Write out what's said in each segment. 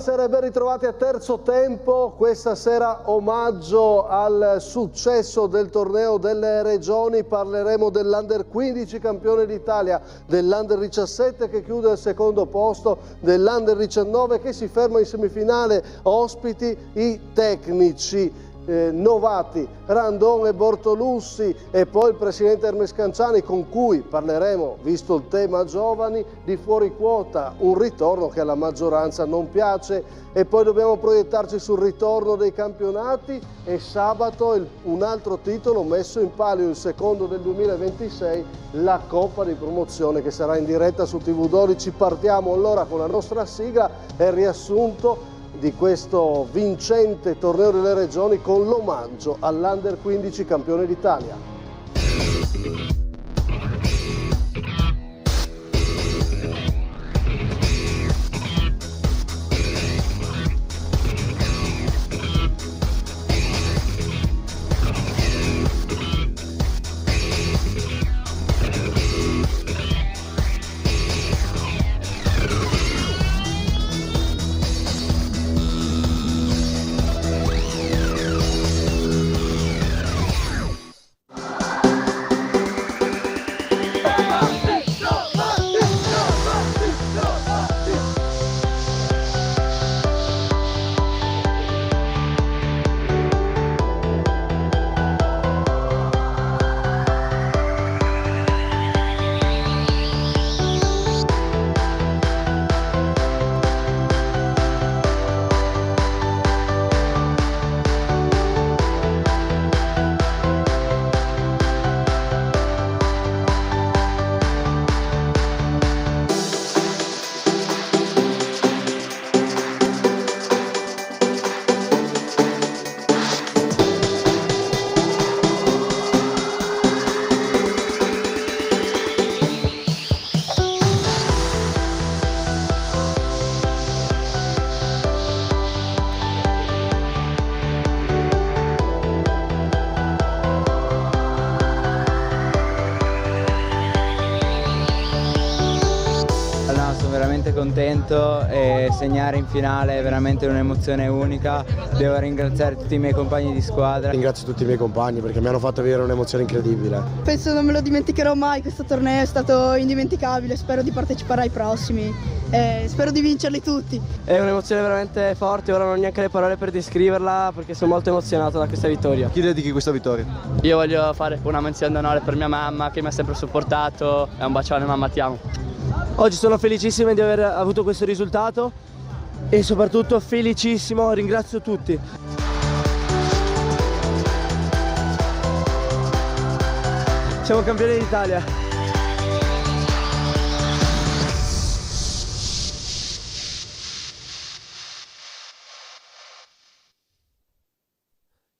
Buonasera e ben ritrovati a Terzo Tempo. Questa sera omaggio al successo del torneo delle regioni. Parleremo dell'Under 15 campione d'Italia, dell'Under 17 che chiude al secondo posto, dell'Under 19 che si ferma in semifinale. Ospiti i tecnici Novati, Randon e Bortolussi, e poi il presidente Hermes Canciani, con cui parleremo, visto il tema giovani, di fuori quota, un ritorno che alla maggioranza non piace, e poi dobbiamo proiettarci sul ritorno dei campionati e sabato un altro titolo messo in palio, il secondo del 2026, la Coppa di Promozione che sarà in diretta su TV12. Partiamo allora con la nostra sigla e il riassunto di questo vincente torneo delle regioni con l'omaggio all'Under 15 campione d'Italia. Contento, e segnare in finale è veramente un'emozione unica. Devo ringraziare tutti i miei compagni di squadra. Ringrazio tutti i miei compagni perché mi hanno fatto vivere un'emozione incredibile. Penso non me lo dimenticherò mai, questo torneo è stato indimenticabile, spero di partecipare ai prossimi e spero di vincerli tutti. È un'emozione veramente forte, ora non ho neanche le parole per descriverla perché sono molto emozionato da questa vittoria. Chi dedichi questa vittoria? Io voglio fare una menzione d'onore per mia mamma che mi ha sempre supportato, e un bacione mamma, ti amo. Oggi sono felicissimo di aver avuto questo risultato e soprattutto felicissimo, ringrazio tutti. Siamo campioni d'Italia.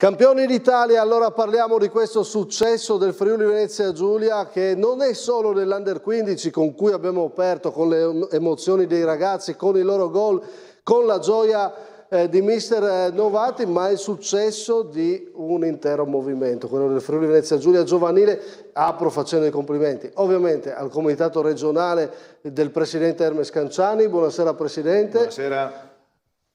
Campioni d'Italia, allora parliamo di questo successo del Friuli Venezia Giulia, che non è solo dell'Under 15 con cui abbiamo aperto, con le emozioni dei ragazzi, con i loro gol, con la gioia di mister Novati, ma è il successo di un intero movimento, quello del Friuli Venezia Giulia giovanile. Apro facendo i complimenti ovviamente al comitato regionale del presidente Hermes Canciani. Buonasera presidente. Buonasera.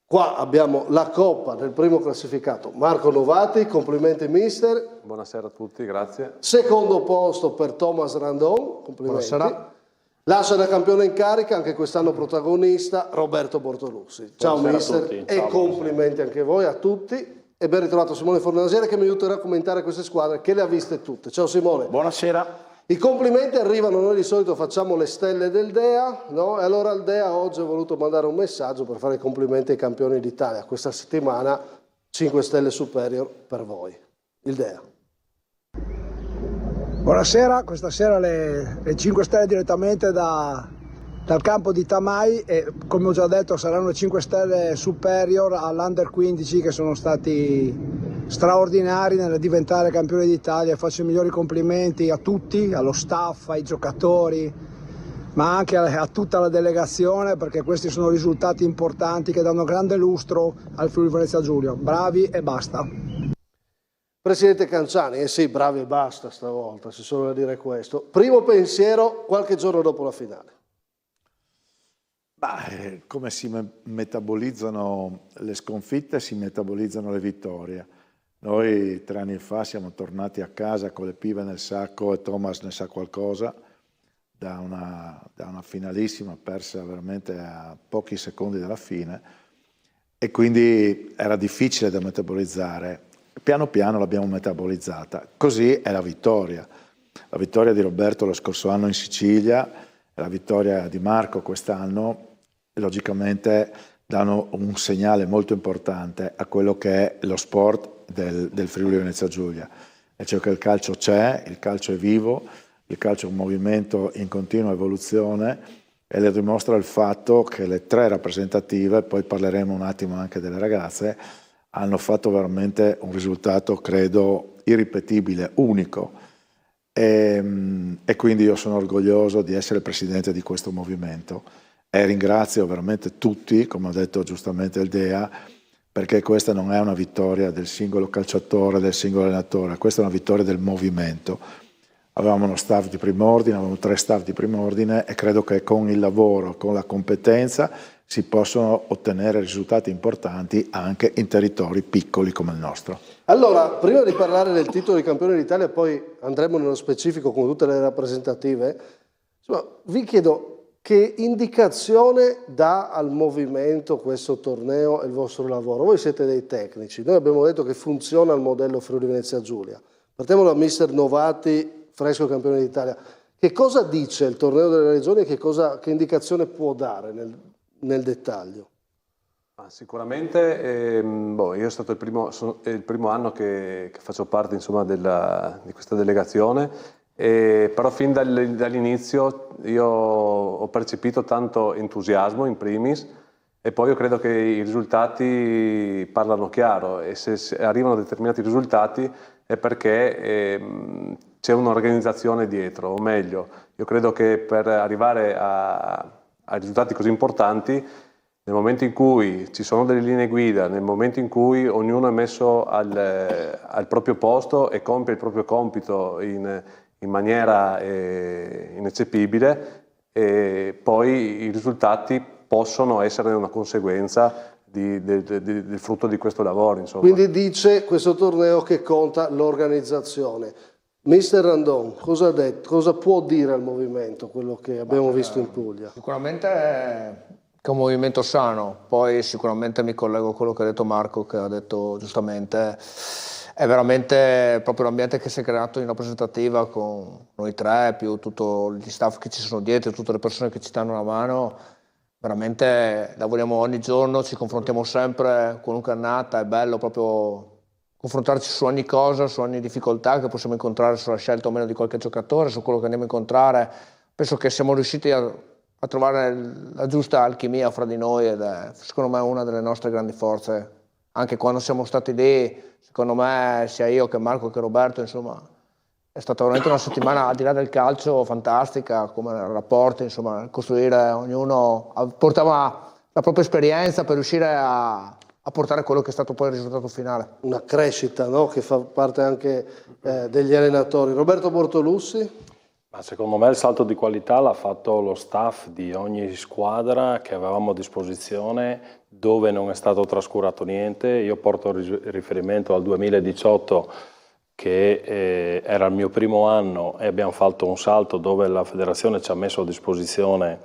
Qua abbiamo la coppa del primo classificato, Marco Novati, complimenti mister. Buonasera a tutti, grazie. Secondo posto per Thomas Randon, complimenti. Buonasera. Lascia da campione in carica, anche quest'anno protagonista, Roberto Bortolussi. Ciao Buonasera mister a tutti. Ciao, complimenti anche a voi, a tutti. E ben ritrovato Simone Fornasiere che mi aiuterà a commentare queste squadre che le ha viste tutte. Ciao Simone. Buonasera. I complimenti arrivano, noi di solito facciamo le stelle del Dea, no? E allora il Dea oggi ha voluto mandare un messaggio per fare i complimenti ai campioni d'Italia. Questa settimana 5 stelle superior per voi. Il Dea. Buonasera, questa sera le 5 stelle direttamente dal campo di Tamai e come ho già detto saranno 5 stelle superior all'Under 15 che sono stati straordinari nel diventare campioni d'Italia. Faccio i migliori complimenti a tutti, allo staff, ai giocatori, ma anche a tutta la delegazione, perché questi sono risultati importanti che danno grande lustro al Friuli Venezia Giulia. Bravi e basta. Presidente Canciani, sì, bravi e basta stavolta, si solo da dire questo. Primo pensiero qualche giorno dopo la finale. Come si metabolizzano le sconfitte, si metabolizzano le vittorie. Noi 3 anni fa siamo tornati a casa con le pive nel sacco e Thomas ne sa qualcosa, da una finalissima persa veramente a pochi secondi dalla fine, e quindi era difficile da metabolizzare. Piano piano l'abbiamo metabolizzata. Così è la vittoria. La vittoria di Roberto lo scorso anno in Sicilia e la vittoria di Marco quest'anno, logicamente danno un segnale molto importante a quello che è lo sport del Friuli Venezia Giulia, e cioè che il calcio c'è, il calcio è vivo, il calcio è un movimento in continua evoluzione, e le dimostra il fatto che le 3 rappresentative, poi parleremo un attimo anche delle ragazze, hanno fatto veramente un risultato, credo, irripetibile, unico, e quindi io sono orgoglioso di essere presidente di questo movimento e ringrazio veramente tutti, come ha detto giustamente il Dea, perché questa non è una vittoria del singolo calciatore, del singolo allenatore, questa è una vittoria del movimento. Avevamo uno staff di prim'ordine, avevamo 3 staff di prim'ordine, e credo che con il lavoro, con la competenza, si possono ottenere risultati importanti anche in territori piccoli come il nostro. Allora, prima di parlare del titolo di campione d'Italia, poi andremo nello specifico con tutte le rappresentative, insomma, vi chiedo che indicazione dà al movimento questo torneo e il vostro lavoro. Voi siete dei tecnici, noi abbiamo detto che funziona il modello Friuli Venezia Giulia. Partiamo da mister Novati, fresco campione d'Italia. Che cosa dice il torneo delle regioni e che indicazione può dare nel dettaglio? Sicuramente, io è stato il primo anno che faccio parte, insomma, di questa delegazione, però fin dall'inizio io ho percepito tanto entusiasmo in primis, e poi io credo che i risultati parlano chiaro, e se arrivano determinati risultati è perché c'è un'organizzazione dietro, o meglio, io credo che per arrivare a risultati così importanti, nel momento in cui ci sono delle linee guida, nel momento in cui ognuno è messo al proprio posto e compie il proprio compito in maniera ineccepibile, e poi i risultati possono essere una conseguenza del frutto di questo lavoro, insomma. Quindi dice questo torneo che conta l'organizzazione. Mister Randon, cosa ha detto? Cosa può dire al movimento quello che abbiamo visto in Puglia? Sicuramente che è un movimento sano, poi sicuramente mi collego a quello che ha detto Marco, che ha detto giustamente, è veramente proprio l'ambiente che si è creato in rappresentativa con noi 3, più tutti gli staff che ci sono dietro, tutte le persone che ci danno una mano. Veramente lavoriamo ogni giorno, ci confrontiamo sempre, qualunque annata, è bello proprio confrontarci su ogni cosa, su ogni difficoltà che possiamo incontrare sulla scelta o meno di qualche giocatore, su quello che andiamo a incontrare. Penso che siamo riusciti a trovare la giusta alchimia fra di noi, ed è secondo me una delle nostre grandi forze. Anche quando siamo stati lì, secondo me, sia io che Marco che Roberto, insomma, è stata veramente una settimana, al di là del calcio, fantastica, come rapporti, insomma, costruire, ognuno portava la propria esperienza per riuscire a portare quello che è stato poi il risultato finale. Una crescita, no? Che fa parte anche degli allenatori. Roberto Bortolussi? Secondo me il salto di qualità l'ha fatto lo staff di ogni squadra che avevamo a disposizione, dove non è stato trascurato niente. Io porto riferimento al 2018, che era il mio primo anno, e abbiamo fatto un salto dove la federazione ci ha messo a disposizione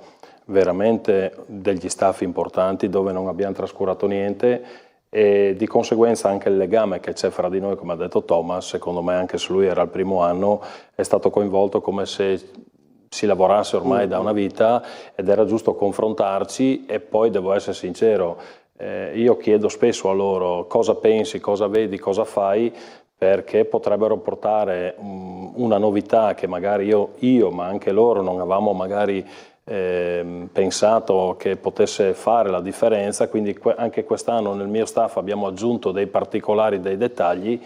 veramente degli staff importanti, dove non abbiamo trascurato niente, e di conseguenza anche il legame che c'è fra di noi, come ha detto Thomas, secondo me anche se lui era il primo anno, è stato coinvolto come se si lavorasse ormai da una vita, ed era giusto confrontarci. E poi devo essere sincero, io chiedo spesso a loro cosa pensi, cosa vedi, cosa fai, perché potrebbero portare una novità che magari io ma anche loro non avevamo magari pensato che potesse fare la differenza. Quindi anche quest'anno nel mio staff abbiamo aggiunto dei particolari, dei dettagli,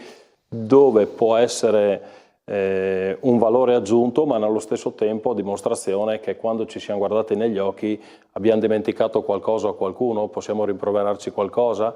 dove può essere un valore aggiunto, ma nello stesso tempo dimostrazione che quando ci siamo guardati negli occhi abbiamo dimenticato qualcosa o qualcuno, possiamo rimproverarci qualcosa.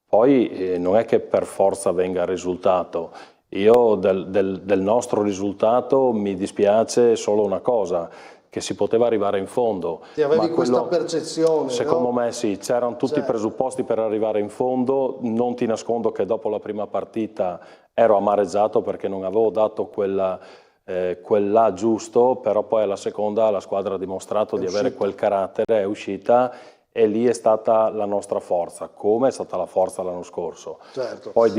Poi non è che per forza venga il risultato. Io del nostro risultato mi dispiace solo una cosa, che si poteva arrivare in fondo. Ti avevi questa percezione? Secondo no? me sì, c'erano tutti i presupposti per arrivare in fondo. Non ti nascondo che dopo la prima partita ero amareggiato perché non avevo dato quella giusto, però poi alla seconda la squadra ha dimostrato di avere quel carattere, è uscita, e lì è stata la nostra forza, come è stata la forza l'anno scorso. Certo. Poi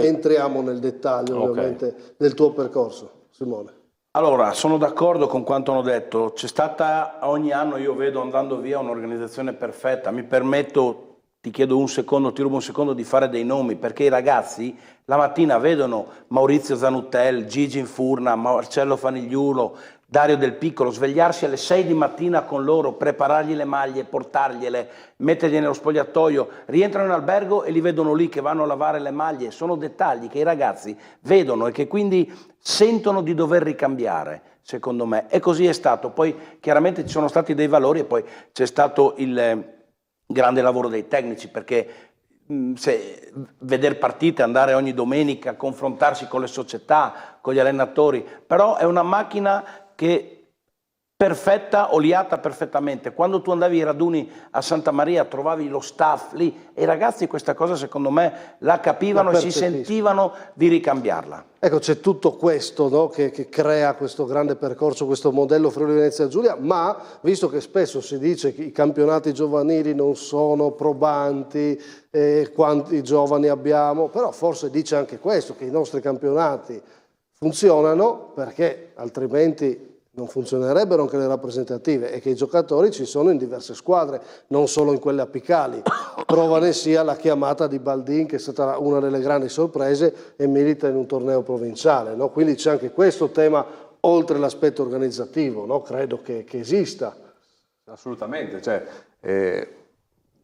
entriamo nel dettaglio ovviamente del tuo percorso, Simone. Allora, sono d'accordo con quanto hanno detto. C'è stata, ogni anno io vedo andando via un'organizzazione perfetta. Mi permetto, ti chiedo un secondo, ti rubo un secondo di fare dei nomi, perché i ragazzi la mattina vedono Maurizio Zanuttel, Gigi Infurna, Marcello Fanigliulo, Dario Del Piccolo, svegliarsi alle 6 di mattina con loro, preparargli le maglie, portargliele, mettergliele nello spogliatoio, rientrano in albergo e li vedono lì che vanno a lavare le maglie. Sono dettagli che i ragazzi vedono e che quindi sentono di dover ricambiare, secondo me. E così è stato. Poi chiaramente ci sono stati dei valori e poi c'è stato il grande lavoro dei tecnici, perché vedere partite, andare ogni domenica, confrontarsi con le società, con gli allenatori, però è una macchina che perfetta, oliata perfettamente. Quando tu andavi ai raduni a Santa Maria trovavi lo staff lì e i ragazzi questa cosa secondo me la capivano e si sentivano di ricambiarla. Ecco, c'è tutto questo, no, che crea questo grande percorso, questo modello Friuli Venezia Giulia, ma visto che spesso si dice che i campionati giovanili non sono probanti, quanti giovani abbiamo, però forse dice anche questo, che i nostri campionati funzionano perché altrimenti non funzionerebbero anche le rappresentative e che i giocatori ci sono in diverse squadre, non solo in quelle apicali. Prova ne sia la chiamata di Baldin, che è stata una delle grandi sorprese e milita in un torneo provinciale, no? Quindi c'è anche questo tema oltre l'aspetto organizzativo, no? Credo che esista. Assolutamente, c'è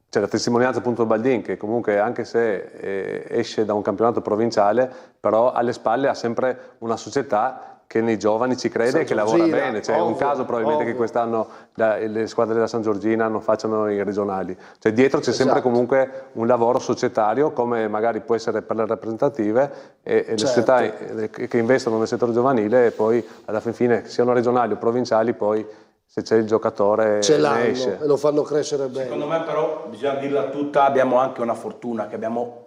la testimonianza appunto di Baldin, che comunque anche se esce da un campionato provinciale, però alle spalle ha sempre una società che nei giovani ci crede e che lavora bene. C'è un caso probabilmente che quest'anno le squadre della San Giorgina non facciano i regionali. Cioè dietro c'è sempre comunque un lavoro societario, come magari può essere per le rappresentative e le società che investono nel settore giovanile, e poi alla fine siano regionali o provinciali, poi se c'è il giocatore ce l'hanno esce. E lo fanno crescere bene. Secondo me però bisogna dirla tutta, abbiamo anche una fortuna, che abbiamo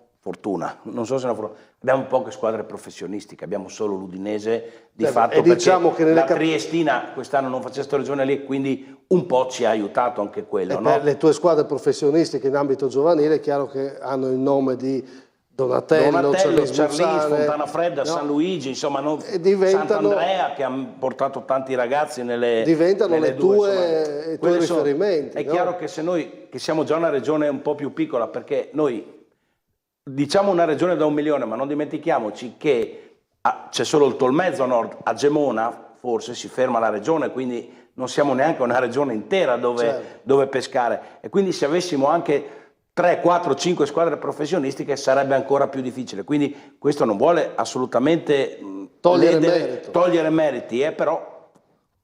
non so se è una fortuna, abbiamo poche squadre professionistiche, abbiamo solo l'Udinese di fatto, perché diciamo che la Triestina quest'anno non faceva sta regione lì, quindi un po' ci ha aiutato anche quello. No? Per le tue squadre professionistiche in ambito giovanile è chiaro che hanno il nome di Donatello, Charlis, Fontana Fredda, no? San Luigi, insomma, Sant'Andrea, che ha portato tanti ragazzi diventano nelle i tuoi riferimenti. È chiaro che se noi, che siamo già una regione un po' più piccola, perché noi diciamo una regione da 1 milione, ma non dimentichiamoci che c'è solo il Tolmezzo a nord, a Gemona forse si ferma la regione, quindi non siamo neanche una regione intera dove pescare, e quindi se avessimo anche 3, 4, 5 squadre professionistiche sarebbe ancora più difficile, quindi questo non vuole assolutamente togliere meriti, però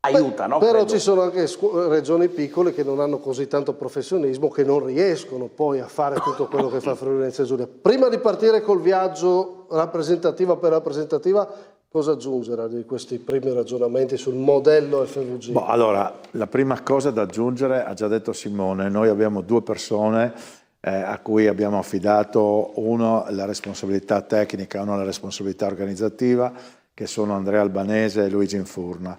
aiuta, no? Però ci sono anche regioni piccole che non hanno così tanto professionismo, che non riescono poi a fare tutto quello che fa Friuli Venezia Giulia. Prima di partire col viaggio rappresentativa per rappresentativa, cosa aggiungere di questi primi ragionamenti sul modello FVG? Allora, la prima cosa da aggiungere, ha già detto Simone, noi abbiamo 2 persone a cui abbiamo affidato, uno la responsabilità tecnica, uno la responsabilità organizzativa, che sono Andrea Albanese e Luigi Infurna.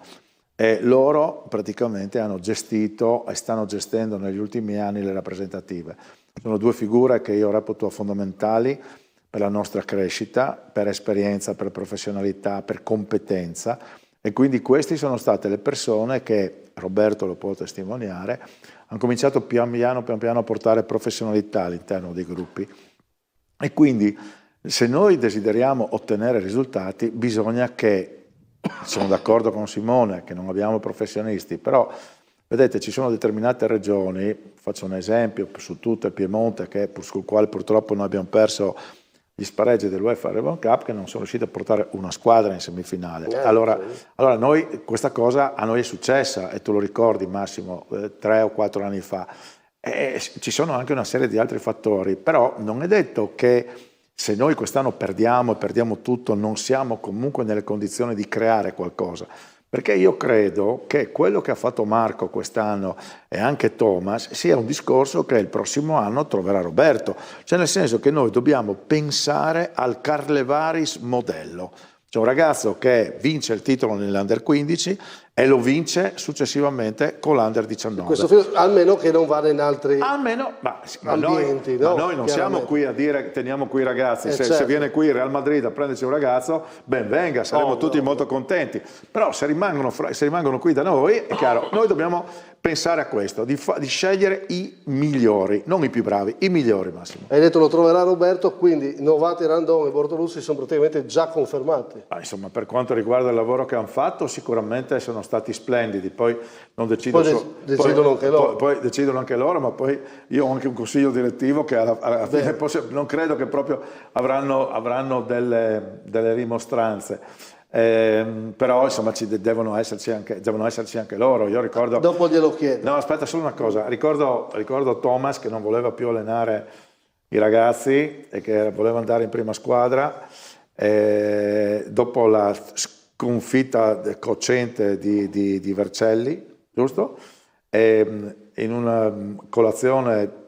E loro praticamente hanno gestito e stanno gestendo negli ultimi anni le rappresentative. Sono 2 figure che io reputo fondamentali per la nostra crescita, per esperienza, per professionalità, per competenza, e quindi queste sono state le persone che, Roberto lo può testimoniare, hanno cominciato pian piano a portare professionalità all'interno dei gruppi. E quindi se noi desideriamo ottenere risultati bisogna che, sono d'accordo con Simone che non abbiamo professionisti, però vedete ci sono determinate regioni, faccio un esempio su tutto il Piemonte, sul quale purtroppo noi abbiamo perso gli spareggi dell'UEFA Ribbon Cup, che non sono riusciti a portare una squadra in semifinale. Allora noi, questa cosa a noi è successa, e tu lo ricordi Massimo, 3 o 4 anni fa. Ci sono anche una serie di altri fattori, però non è detto che se noi quest'anno perdiamo tutto, non siamo comunque nelle condizioni di creare qualcosa. Perché io credo che quello che ha fatto Marco quest'anno e anche Thomas sia un discorso che il prossimo anno troverà Roberto. Cioè nel senso che noi dobbiamo pensare al Carlevaris modello. C'è un ragazzo che vince il titolo nell'Under 15 e lo vince successivamente con l'Under 19. Almeno che non vada in altri ambienti. Ma noi non siamo qui a dire teniamo qui i ragazzi, se viene qui il Real Madrid a prenderci un ragazzo, ben venga, saremo tutti molto contenti. Però se rimangono qui da noi, è chiaro, noi dobbiamo pensare a questo, di scegliere i migliori, non i più bravi, i migliori, Massimo. Hai detto lo troverà Roberto, quindi Novati, Randon e Bortolussi sono praticamente già confermati. Insomma, per quanto riguarda il lavoro che hanno fatto, sicuramente sono stati splendidi, poi non decido decidono anche loro. Poi decidono anche loro, ma poi io ho anche un consiglio direttivo che alla fine non credo che proprio avranno delle rimostranze. Però insomma devono esserci anche loro. Io ricordo, dopo glielo chiedo. No, aspetta solo una cosa, ricordo Thomas che non voleva più allenare i ragazzi e che voleva andare in prima squadra, dopo la sconfitta cocente di Vercelli, giusto? In una colazione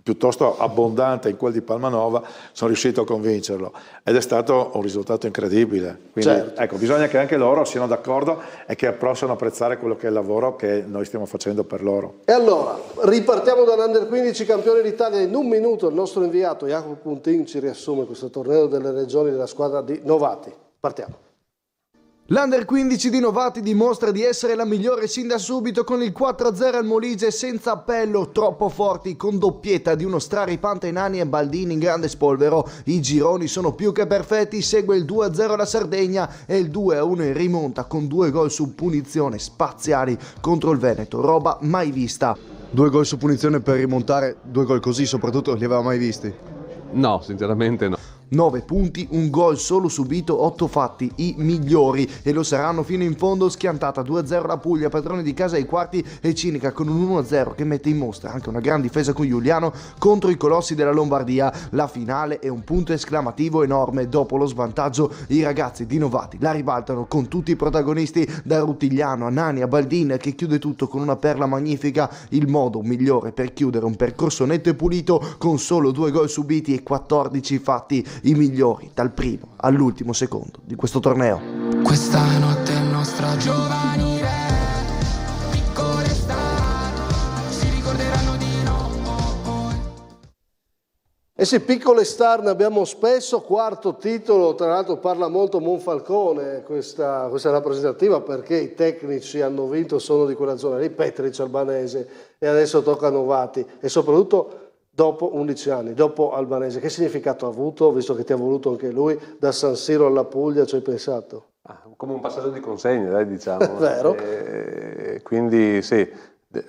piuttosto abbondante in quel di Palmanova sono riuscito a convincerlo ed è stato un risultato incredibile. Quindi ecco, bisogna che anche loro siano d'accordo e che possano apprezzare quello che è il lavoro che noi stiamo facendo per loro. E allora ripartiamo dall'Under 15 campione d'Italia. In un minuto il nostro inviato Jacopo Puntin ci riassume questo torneo delle regioni della squadra di Novati. Partiamo. L'Under 15 di Novati dimostra di essere la migliore sin da subito con il 4-0 al Molise senza appello, troppo forti, con doppietta di uno straripante Nani e Baldini in grande spolvero. I gironi sono più che perfetti, segue il 2-0 alla Sardegna e il 2-1 in rimonta con 2 gol su punizione spaziali contro il Veneto, roba mai vista. 2 gol su punizione per rimontare, 2 gol così soprattutto li aveva mai visti? No, sinceramente no. 9 punti, un gol solo subito, 8 fatti, i migliori, e lo saranno fino in fondo. Schiantata 2-0 la Puglia, padrone di casa ai quarti, e cinica con un 1-0 che mette in mostra anche una gran difesa con Giuliano contro i colossi della Lombardia. La finale è un punto esclamativo enorme. Dopo lo svantaggio i ragazzi di Novati la ribaltano con tutti i protagonisti, da Rutigliano a Nani a Baldin, che chiude tutto con una perla magnifica. Il modo migliore per chiudere un percorso netto e pulito con solo 2 gol subiti e 14 fatti, i migliori dal primo all'ultimo secondo di questo torneo. Questa è notte nostra giovanile, piccole star si ricorderanno di noi. Eh sì, piccole star ne abbiamo spesso. Quarto titolo, tra l'altro parla molto Monfalcone questa rappresentativa, perché i tecnici hanno vinto, sono di quella zona lì, Petric, Albanese, e adesso tocca a Novati, e soprattutto dopo 11 anni, dopo Albanese. Che significato ha avuto, visto che ti ha voluto anche lui, da San Siro alla Puglia, ci hai pensato? Come un passaggio di consegne, diciamo. Vero. Quindi sì,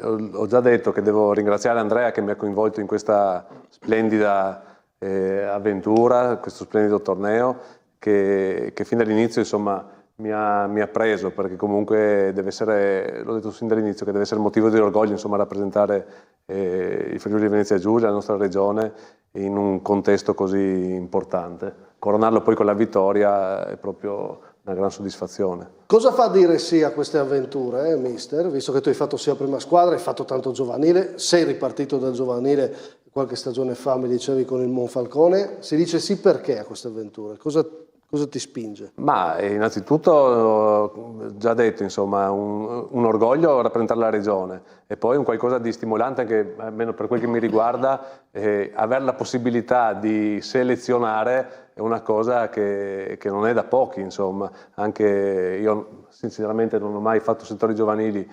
ho già detto che devo ringraziare Andrea che mi ha coinvolto in questa splendida avventura, questo splendido torneo che fin dall'inizio insomma mi ha preso, perché comunque deve essere, l'ho detto sin dall'inizio, che deve essere motivo di orgoglio insomma rappresentare il Friuli Venezia Giulia, la nostra regione, in un contesto così importante. Coronarlo poi con la vittoria è proprio una gran soddisfazione. Cosa fa dire sì a queste avventure, mister? Visto che tu hai fatto sia prima squadra, hai fatto tanto giovanile, sei ripartito dal giovanile qualche stagione fa, mi dicevi, con il Monfalcone. Si dice sì perché a queste avventure? Cosa ti spinge? Ma innanzitutto, ho già detto, insomma, un orgoglio rappresentare la regione, e poi un qualcosa di stimolante anche, almeno per quel che mi riguarda, avere la possibilità di selezionare è una cosa che non è da pochi, insomma. Anche io sinceramente non ho mai fatto settori giovanili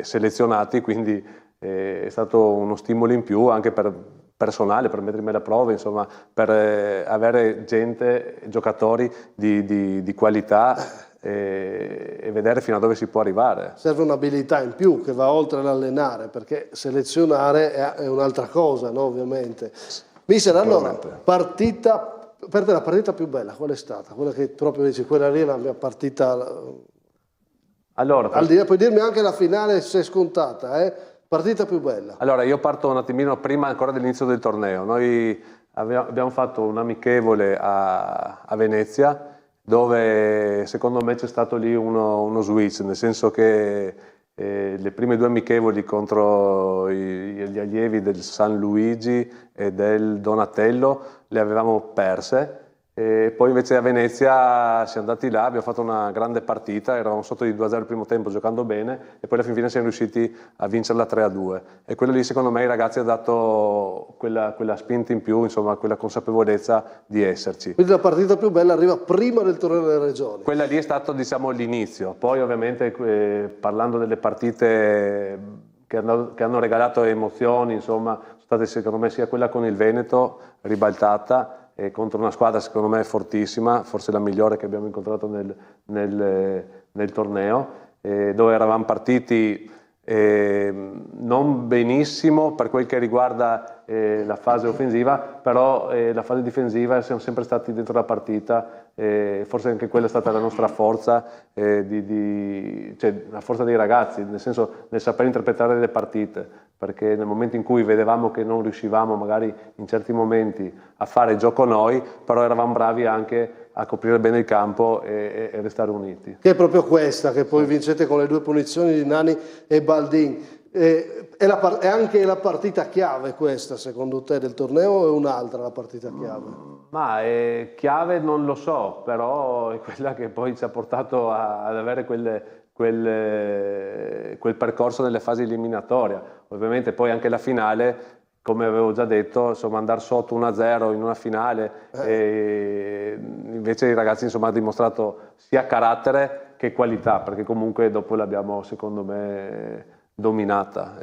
selezionati, quindi è stato uno stimolo in più anche per personale, per mettermi alla prova, insomma, per avere gente, giocatori di qualità e vedere fino a dove si può arrivare. Serve un'abilità in più che va oltre l'allenare, perché selezionare è un'altra cosa, no? Ovviamente. Mister, allora, per te la partita più bella qual è stata? Quella che proprio dici, quella lì è la mia partita. Allora, puoi dirmi anche la finale se è scontata, Partita più bella. Allora, io parto un attimino prima ancora dell'inizio del torneo. Noi abbiamo fatto un amichevole a Venezia, dove secondo me c'è stato lì uno switch, nel senso che le prime 2 amichevoli contro gli allievi del San Luigi e del Donatello le avevamo perse, e poi invece a Venezia siamo andati là, abbiamo fatto una grande partita, eravamo sotto di 2-0 il primo tempo giocando bene, e poi alla fine siamo riusciti a vincerla 3-2, e quello lì secondo me ai ragazzi ha dato quella spinta in più, insomma quella consapevolezza di esserci. Quindi la partita più bella arriva prima del torneo delle regioni. Quella lì è stato, diciamo, l'inizio, poi ovviamente parlando delle partite che hanno regalato emozioni, insomma, sono state secondo me sia quella con il Veneto, ribaltata, contro una squadra secondo me fortissima, forse la migliore che abbiamo incontrato nel torneo, dove eravamo partiti non benissimo per quel che riguarda la fase offensiva, però la fase difensiva siamo sempre stati dentro la partita, forse anche quella è stata la nostra forza, cioè la forza dei ragazzi, nel senso nel saper interpretare le partite, perché nel momento in cui vedevamo che non riuscivamo magari in certi momenti a fare gioco noi, però eravamo bravi anche a coprire bene il campo e restare uniti. Che è proprio questa, che poi vincete con le 2 punizioni di Nani e Baldin. È anche la partita chiave questa, secondo te, del torneo, o è un'altra la partita chiave? Ma chiave non lo so, però è quella che poi ci ha portato ad avere quel percorso nelle fasi eliminatorie. Ovviamente poi anche la finale, come avevo già detto, insomma, andare sotto 1-0 in una finale, e invece i ragazzi insomma hanno dimostrato sia carattere che qualità, perché comunque dopo l'abbiamo secondo me dominata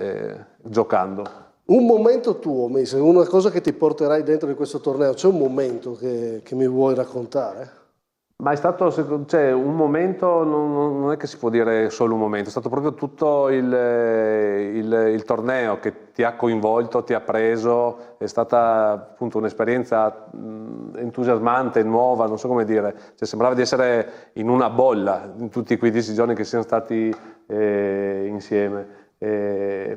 giocando. Un momento tuo, mister, una cosa che ti porterai dentro di questo torneo, c'è un momento che mi vuoi raccontare? Ma è stato, cioè, un momento, non è che si può dire solo un momento, è stato proprio tutto il torneo che ti ha coinvolto, ti ha preso, è stata appunto un'esperienza entusiasmante, nuova, non so come dire, cioè, sembrava di essere in una bolla in tutti quei 10 giorni che siamo stati insieme.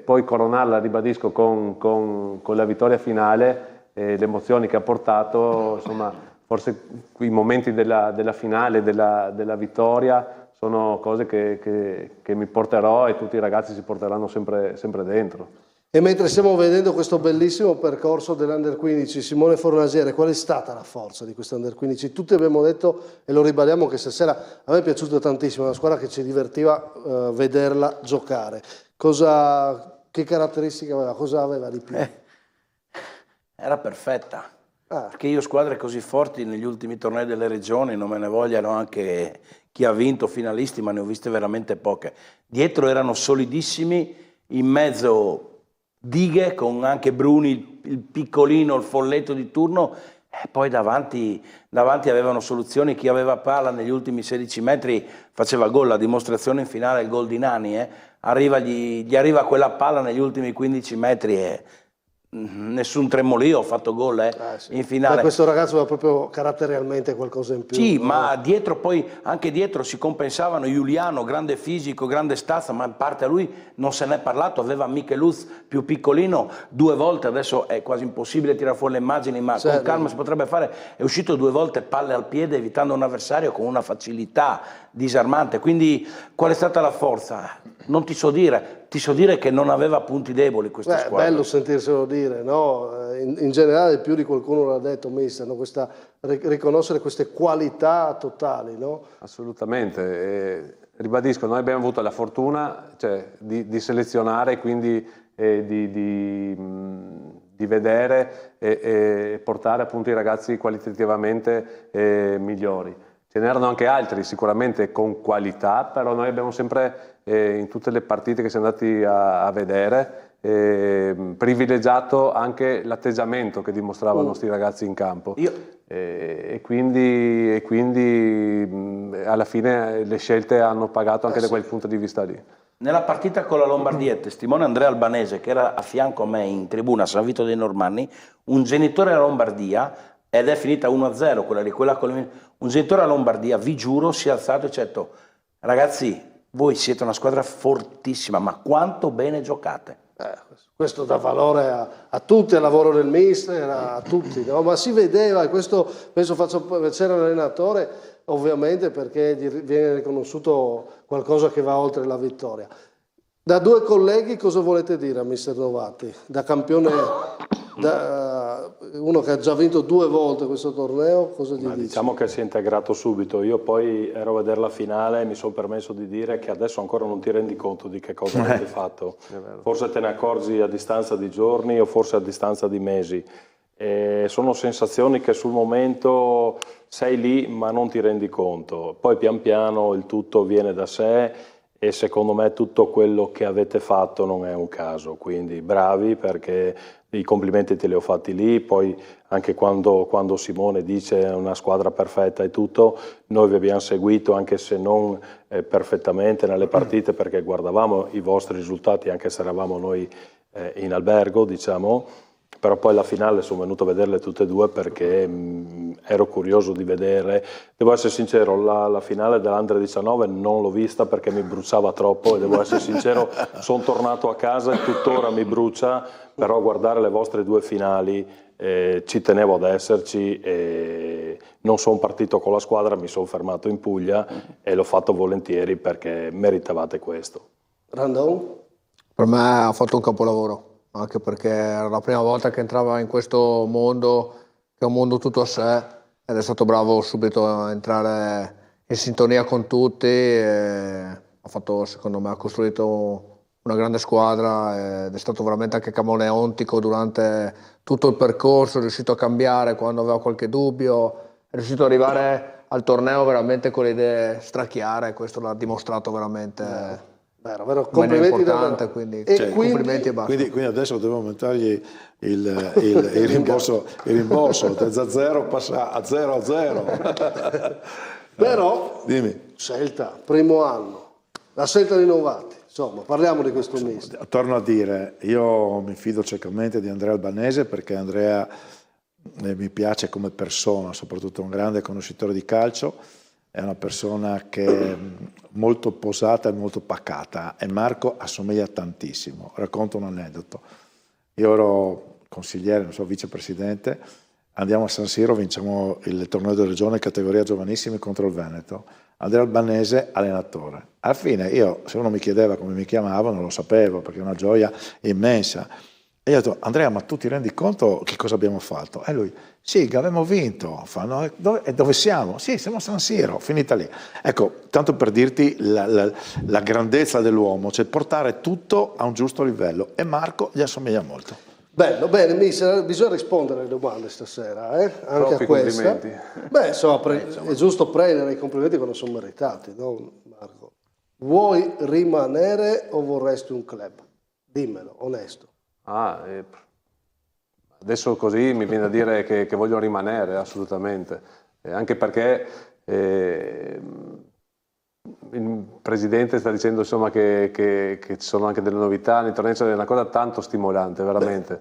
Poi coronarla, ribadisco, con la vittoria finale, le emozioni che ha portato, insomma, forse i momenti della finale, della vittoria, sono cose che mi porterò e tutti i ragazzi si porteranno sempre dentro. E mentre stiamo vedendo questo bellissimo percorso dell'Under 15, Simone Fornasiere, qual è stata la forza di questo Under 15? Tutti abbiamo detto, e lo ribadiamo, che stasera a me è piaciuta tantissimo, è una squadra che ci divertiva vederla giocare. Che caratteristiche aveva? Cosa aveva di più? Era perfetta. Perché io squadre così forti negli ultimi tornei delle regioni, non me ne vogliano anche chi ha vinto, finalisti, ma ne ho viste veramente poche. Dietro erano solidissimi, in mezzo dighe con anche Bruni, il piccolino, il folletto di turno, e poi davanti avevano soluzioni. Chi aveva palla negli ultimi 16 metri faceva gol. La dimostrazione in finale, il gol di Nani, gli arriva quella palla negli ultimi 15 metri e nessun tremolio, ho fatto gol sì. In finale. Ma questo ragazzo aveva proprio caratterialmente qualcosa in più. Sì, no? Ma dietro poi, anche dietro si compensavano. Giuliano, grande fisico, grande stazza, ma in parte a lui non se n'è parlato. Aveva Micheluz più piccolino 2 volte, adesso è quasi impossibile tirare fuori le immagini, ma con calma si potrebbe fare. È uscito 2 volte palle al piede, evitando un avversario con una facilità disarmante. Quindi qual è stata la forza? Non ti so dire, che non aveva punti deboli questa squadra. È bello sentirselo dire, no? In generale più di qualcuno l'ha detto, mister, no? Riconoscere queste qualità totali, no? Assolutamente, ribadisco, noi abbiamo avuto la fortuna, cioè, di selezionare, quindi di vedere e portare appunto i ragazzi qualitativamente migliori. Ce n'erano anche altri sicuramente con qualità, però noi abbiamo sempre in tutte le partite che siamo andati a vedere privilegiato anche l'atteggiamento che dimostravano i nostri ragazzi in campo. E quindi alla fine le scelte hanno pagato anche da quel punto di vista lì. Nella partita con la Lombardia, testimone Andrea Albanese, che era a fianco a me in tribuna a San Vito dei Normanni, un genitore della Lombardia, ed è finita 1-0 quella con un genitore della Lombardia, vi giuro, si è alzato e ci ha detto: ragazzi, voi siete una squadra fortissima, ma quanto bene giocate. Questo dà valore a tutti, al lavoro del mister, a tutti, no? Ma si vedeva, e questo penso faccio piacere all'allenatore, ovviamente perché gli viene riconosciuto qualcosa che va oltre la vittoria. Da due colleghi cosa volete dire a mister Novatti? Da campione, uno che ha già vinto 2 volte questo torneo, cosa gli dici? Diciamo che si è integrato subito. Io poi ero a vedere la finale e mi sono permesso di dire che adesso ancora non ti rendi conto di che cosa avete fatto. Forse te ne accorgi a distanza di giorni o forse a distanza di mesi. Sono sensazioni che sul momento sei lì ma non ti rendi conto. Poi pian piano il tutto viene da sé. E secondo me tutto quello che avete fatto non è un caso, quindi bravi, perché i complimenti te li ho fatti lì. Poi anche quando Simone dice una squadra perfetta e tutto, noi vi abbiamo seguito anche se non perfettamente nelle partite, perché guardavamo i vostri risultati anche se eravamo noi in albergo, diciamo. Però poi alla finale sono venuto a vederle tutte e due perché ero curioso di vedere. Devo essere sincero, la finale dell'Under 19 non l'ho vista perché mi bruciava troppo e devo essere sincero, sono tornato a casa e tuttora mi brucia, però guardare le vostre 2 finali ci tenevo ad esserci e non sono partito con la squadra, mi sono fermato in Puglia e l'ho fatto volentieri perché meritavate questo. Randon? Per me ha fatto un capolavoro. Anche perché era la prima volta che entrava in questo mondo, che è un mondo tutto a sé, ed è stato bravo subito a entrare in sintonia con tutti. Ha fatto, secondo me, ha costruito una grande squadra ed è stato veramente anche camaleontico durante tutto il percorso, è riuscito a cambiare quando aveva qualche dubbio, è riuscito ad arrivare al torneo veramente con le idee strachiare, questo l'ha dimostrato veramente. Vero, complimenti davvero. Quindi, complimenti e basta. Quindi adesso devo aumentargli il rimborso da 0 passa a 0. Però, dimmi. Scelta, primo anno, la scelta di Novatti, insomma, parliamo di questo mister. Torno a dire, io mi fido ciecamente di Andrea Albanese perché Andrea mi piace come persona, soprattutto un grande conoscitore di calcio. È una persona che è molto posata e molto pacata e Marco assomiglia tantissimo. Racconto un aneddoto. Io ero consigliere, non so, vicepresidente, andiamo a San Siro, vinciamo il torneo della regione categoria giovanissimi contro il Veneto. Andrea Albanese allenatore. Alla fine io, se uno mi chiedeva come mi chiamavo, non lo sapevo perché è una gioia immensa. E io ho detto, Andrea, ma tu ti rendi conto che cosa abbiamo fatto? E lui, sì, che abbiamo vinto. Dove siamo? Sì, siamo a San Siro, finita lì. Ecco, tanto per dirti la grandezza dell'uomo, cioè portare tutto a un giusto livello. E Marco gli assomiglia molto. Bello, bene, bisogna rispondere alle domande stasera, anche troppi a questa. Complimenti. Insomma, è giusto prendere i complimenti quando sono meritati, no Marco? Vuoi rimanere o vorresti un club? Dimmelo, onesto. Adesso così mi viene a dire che voglio rimanere assolutamente, anche perché il presidente sta dicendo insomma che ci sono anche delle novità, l'intervento è una cosa tanto stimolante, veramente,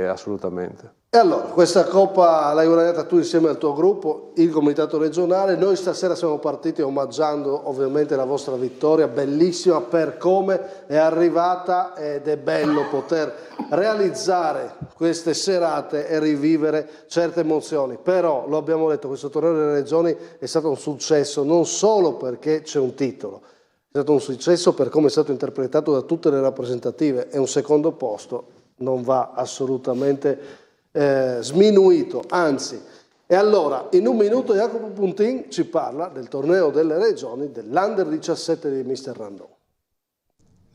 assolutamente. E allora, questa Coppa l'hai guadagnata tu insieme al tuo gruppo, il Comitato Regionale. Noi stasera siamo partiti omaggiando ovviamente la vostra vittoria, bellissima per come è arrivata, ed è bello poter realizzare queste serate e rivivere certe emozioni. Però, lo abbiamo detto, questo torneo delle regioni è stato un successo non solo perché c'è un titolo, è stato un successo per come è stato interpretato da tutte le rappresentative, e un secondo posto non va assolutamente sminuito, anzi. E allora, in un minuto Jacopo Puntin ci parla del torneo delle regioni dell'Under 17 di mister Randon.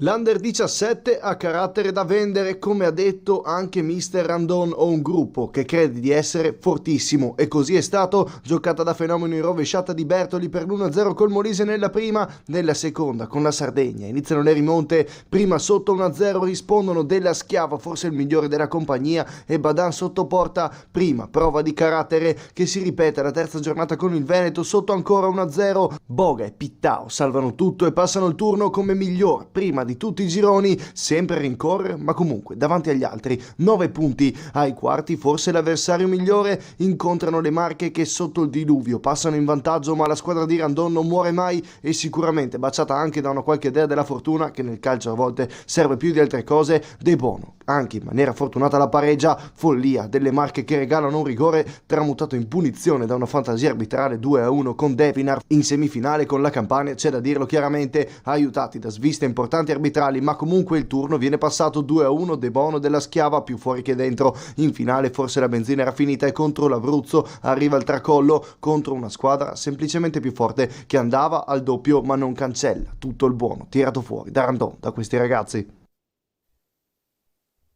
L'Under 17 ha carattere da vendere, come ha detto anche mister Randon. Ho un gruppo che crede di essere fortissimo, e così è stato. Giocata da fenomeno in rovesciata di Bertoli per l'1-0 col Molise nella prima, nella seconda con la Sardegna iniziano le rimonte, prima sotto 1-0 rispondono Della Schiava, forse il migliore della compagnia, e Badan sotto porta, prima prova di carattere che si ripete alla terza giornata con il Veneto, sotto ancora 1-0, Boga e Pittao salvano tutto e passano il turno come miglior prima di tutti i gironi, sempre a rincorrere, ma comunque davanti agli altri. 9 punti ai quarti, forse l'avversario migliore. Incontrano le Marche che sotto il diluvio passano in vantaggio, ma la squadra di Randon non muore mai, e sicuramente baciata anche da una qualche idea della fortuna, che nel calcio a volte serve più di altre cose. De Bono anche in maniera fortunata la pareggia. Follia delle Marche che regalano un rigore tramutato in punizione da una fantasia arbitrale 2-1 con Devinar. In semifinale con la Campania, c'è da dirlo chiaramente, aiutati da sviste importanti arbitrali, ma comunque il turno viene passato 2-1, De Bono della Schiava più fuori che dentro. In finale forse la benzina era finita e contro l'Abruzzo arriva il tracollo contro una squadra semplicemente più forte che andava al doppio ma non cancella tutto il buono tirato fuori da Randon, da questi ragazzi.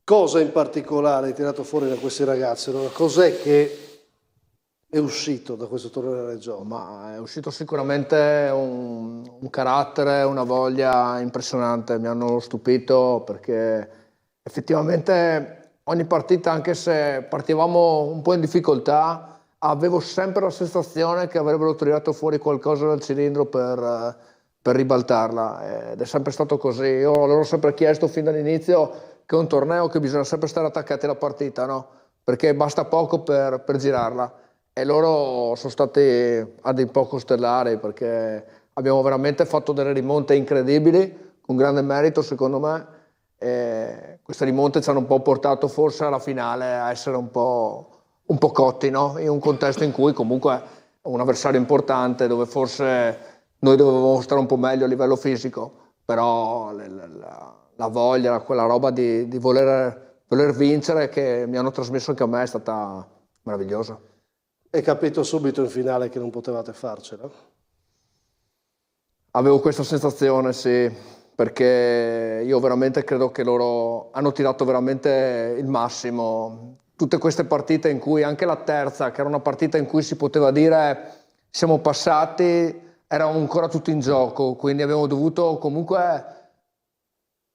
Cosa in particolare hai tirato fuori da questi ragazzi? Cos'è che è uscito da questo torneo della Regione? Ma è uscito sicuramente un carattere, una voglia impressionante. Mi hanno stupito perché effettivamente ogni partita, anche se partivamo un po' in difficoltà, avevo sempre la sensazione che avrebbero tirato fuori qualcosa dal cilindro per ribaltarla, ed è sempre stato così. Io loro ho sempre chiesto fin dall'inizio che è un torneo che bisogna sempre stare attaccati alla partita, no? Perché basta poco per girarla, e loro sono stati a dei poco stellari perché abbiamo veramente fatto delle rimonte incredibili con grande merito secondo me, e queste rimonte ci hanno un po' portato forse alla finale a essere un po' cotti, no? In un contesto in cui comunque è un avversario importante, dove forse noi dovevamo stare un po' meglio a livello fisico, però la voglia, quella roba di voler vincere che mi hanno trasmesso anche a me è stata meravigliosa. Hai capito subito in finale che non potevate farcela? Avevo questa sensazione, sì, perché io veramente credo che loro hanno tirato veramente il massimo. Tutte queste partite in cui, anche la terza, che era una partita in cui si poteva dire siamo passati, eravamo ancora tutti in gioco, quindi abbiamo dovuto comunque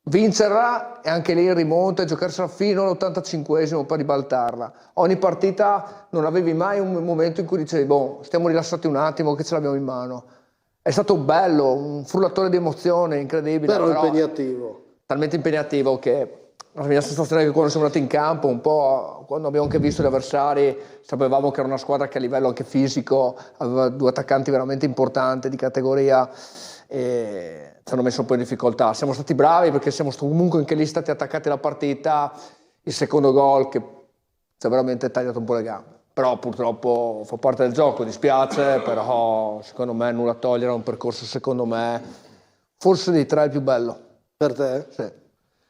vincerla e anche lì in rimonta, giocarsela fino all'85esimo per ribaltarla. Ogni partita non avevi mai un momento in cui dicevi boh, stiamo rilassati un attimo che ce l'abbiamo in mano. È stato bello, un frullatore di emozione incredibile. Però impegnativo. Talmente impegnativo che la mia sensazione è che quando siamo andati in campo, un po' quando abbiamo anche visto gli avversari, sapevamo che era una squadra che a livello anche fisico aveva due attaccanti veramente importanti di categoria e ci hanno messo un po' in difficoltà. Siamo stati bravi perché siamo comunque anche lì stati attaccati alla partita. Il secondo gol che ci ha veramente tagliato un po' le gambe. Però purtroppo fa parte del gioco, dispiace, però secondo me nulla a togliere, è un percorso secondo me forse dei tre il più bello. Per te? Sì.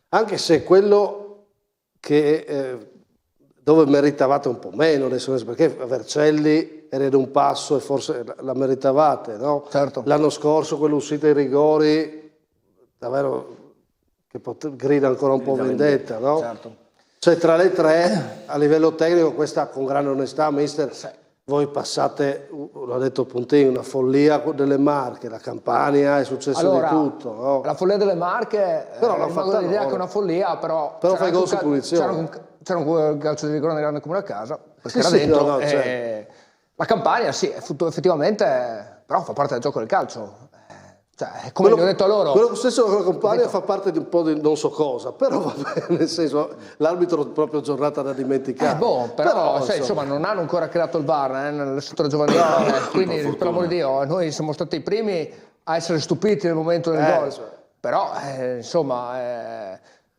Anche se quello che dove meritavate un po' meno, perché Vercelli era in un passo e forse la meritavate, no? Certo. L'anno scorso quello uscito ai rigori, davvero che grida ancora un po' vendetta, no? Certo. Cioè tra le tre, a livello tecnico, questa con grande onestà, mister, voi passate, l'ha detto Puntini, una follia delle Marche, la Campania, è successo di tutto. No? La follia delle Marche, però l'ha fatta l'idea che è una follia, però fai gol su punizione. C'era un calcio di rigore nel grande comune a casa, perché era dentro. Certo. La Campania sì, effettivamente, però fa parte del gioco del calcio. Cioè, come gli ho detto a loro, quello stesso con la Campania fa parte di un po' di non so cosa, però va bene, nel senso l'arbitro proprio giornata da dimenticare. Però insomma non hanno ancora creato il VAR nelle strutture giovanili, quindi per l'amor di Dio noi siamo stati i primi a essere stupiti nel momento del gol. Però insomma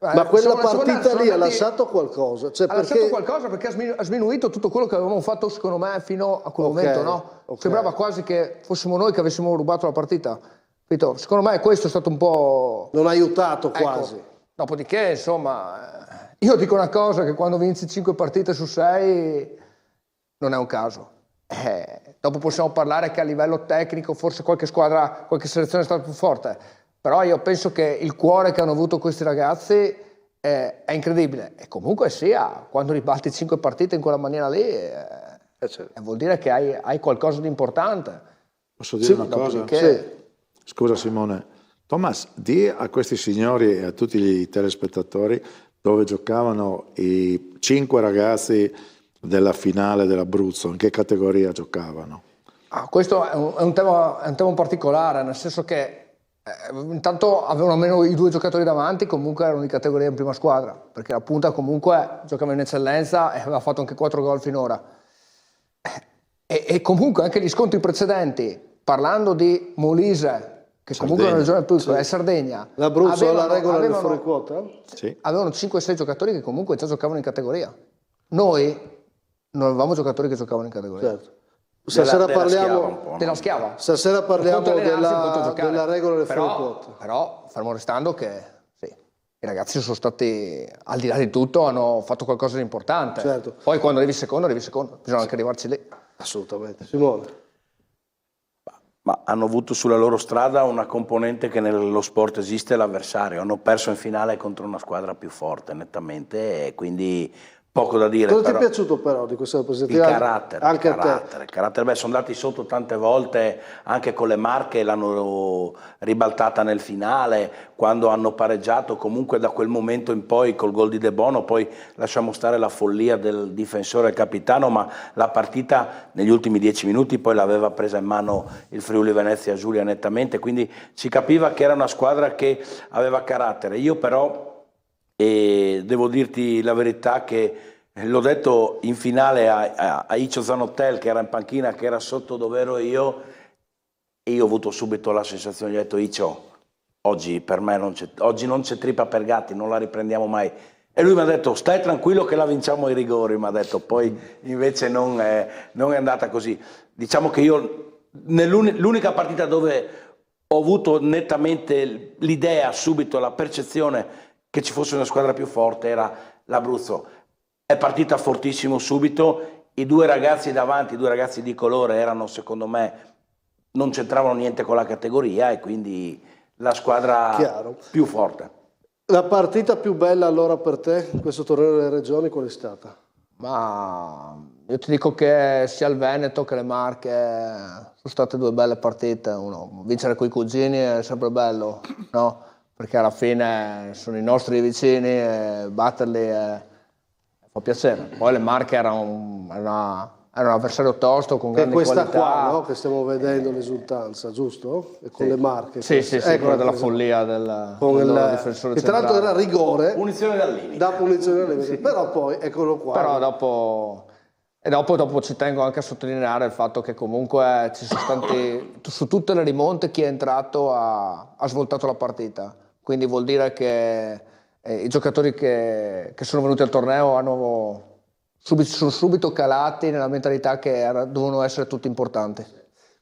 ma quella partita lì ha lasciato qualcosa? Cioè, lasciato qualcosa perché ha sminuito tutto quello che avevamo fatto secondo me fino a quel momento, no? Sembrava quasi che fossimo noi che avessimo rubato la partita. Secondo me questo è stato un po'... Non ha aiutato quasi. Ecco. Dopodiché, insomma, io dico una cosa, che quando vinci 5 partite su 6 non è un caso. Dopo possiamo parlare che a livello tecnico forse qualche squadra, qualche selezione è stata più forte, però io penso che il cuore che hanno avuto questi ragazzi è incredibile. E comunque sia, quando ribalti 5 partite in quella maniera lì, vuol dire che hai qualcosa di importante. Posso dire una cosa? Sì. Scusa Simone, Thomas, di a questi signori e a tutti i telespettatori dove giocavano i 5 ragazzi della finale dell'Abruzzo, in che categoria giocavano? Questo è un tema particolare, nel senso che intanto avevano almeno i 2 giocatori davanti, comunque erano di categoria in prima squadra, perché la punta comunque giocava in eccellenza e aveva fatto anche 4 gol finora. E comunque anche gli scontri precedenti, parlando di Molise, che comunque è una regione piccola, è Sardegna. L'Abruzzo ha la regola del fuori quota? Sì. Avevano 5-6 giocatori che comunque già giocavano in categoria. Noi non avevamo giocatori che giocavano in categoria. Certo. Stasera parliamo della schiava. Stasera parliamo della regola del fuori quota. Però fermo restando che sì, i ragazzi sono stati, al di là di tutto, hanno fatto qualcosa di importante. Certo. Poi quando arrivi secondo, bisogna anche arrivarci lì. Assolutamente. Simone. Ma hanno avuto sulla loro strada una componente che nello sport esiste, l'avversario. Hanno perso in finale contro una squadra più forte, nettamente, e quindi poco da dire. Cosa ti è piaciuto però di questa rappresentativa? Il carattere. Anche il carattere. Beh, sono andati sotto tante volte, anche con le Marche l'hanno ribaltata nel finale, quando hanno pareggiato, comunque da quel momento in poi col gol di De Bono, poi lasciamo stare la follia del difensore e capitano, ma la partita negli ultimi 10 minuti poi l'aveva presa in mano il Friuli Venezia Giulia nettamente, quindi si capiva che era una squadra che aveva carattere. Io però, e devo dirti la verità, che l'ho detto in finale a Icio Zanottel, che era in panchina, che era sotto dove ero io, e io ho avuto subito la sensazione, gli ho detto: Icio, oggi per me non c'è trippa per gatti, non la riprendiamo mai. E lui mi ha detto: stai tranquillo che la vinciamo ai rigori, mi ha detto. Poi invece non è andata così. Diciamo che io l'unica partita dove ho avuto nettamente l'idea, subito la percezione che ci fosse una squadra più forte, era l'Abruzzo. È partita fortissimo subito, i due ragazzi davanti, i due ragazzi di colore erano, secondo me, non c'entravano niente con la categoria, e quindi la squadra più forte. La partita più bella allora per te in questo torneo delle regioni qual è stata? Ma io ti dico che sia il Veneto che le Marche sono state due belle partite. Vincere coi cugini è sempre bello, no? Perché alla fine sono i nostri vicini e batterli fa piacere. Poi le Marche era un avversario tosto con grandi qualità. È questa qua, no? Che stiamo vedendo l'esultanza, giusto? E con le Marche. Sì, quella della follia del difensore che tra l'altro era rigore. Punizione dal limite. Da punizione dal limite. Però poi, eccolo qua. Però dopo ci tengo anche a sottolineare il fatto che comunque ci sono stati, su tutte le rimonte, chi è entrato ha svoltato la partita. Quindi vuol dire che i giocatori che sono venuti al torneo sono subito calati nella mentalità che dovevano essere tutti importanti.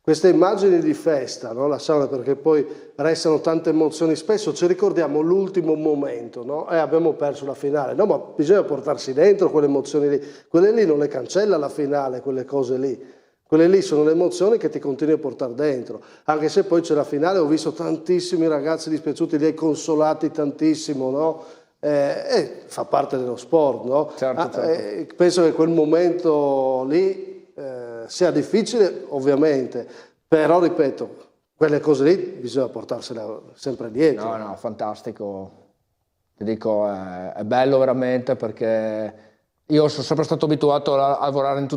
Queste immagini di festa, no? Lasciamole, perché poi restano tante emozioni. Spesso ci ricordiamo l'ultimo momento, no? Abbiamo perso la finale. No, ma bisogna portarsi dentro quelle emozioni lì. Quelle lì non le cancella la finale, quelle cose lì. Quelle lì sono le emozioni che ti continui a portare dentro. Anche se poi c'è la finale, ho visto tantissimi ragazzi dispiaciuti, li hai consolati tantissimo, no? Fa parte dello sport, no? Certo. Penso che quel momento lì sia difficile, ovviamente, però ripeto, quelle cose lì bisogna portarsele sempre dietro. No, fantastico. Ti dico, è bello veramente, perché io sono sempre stato abituato a lavorare in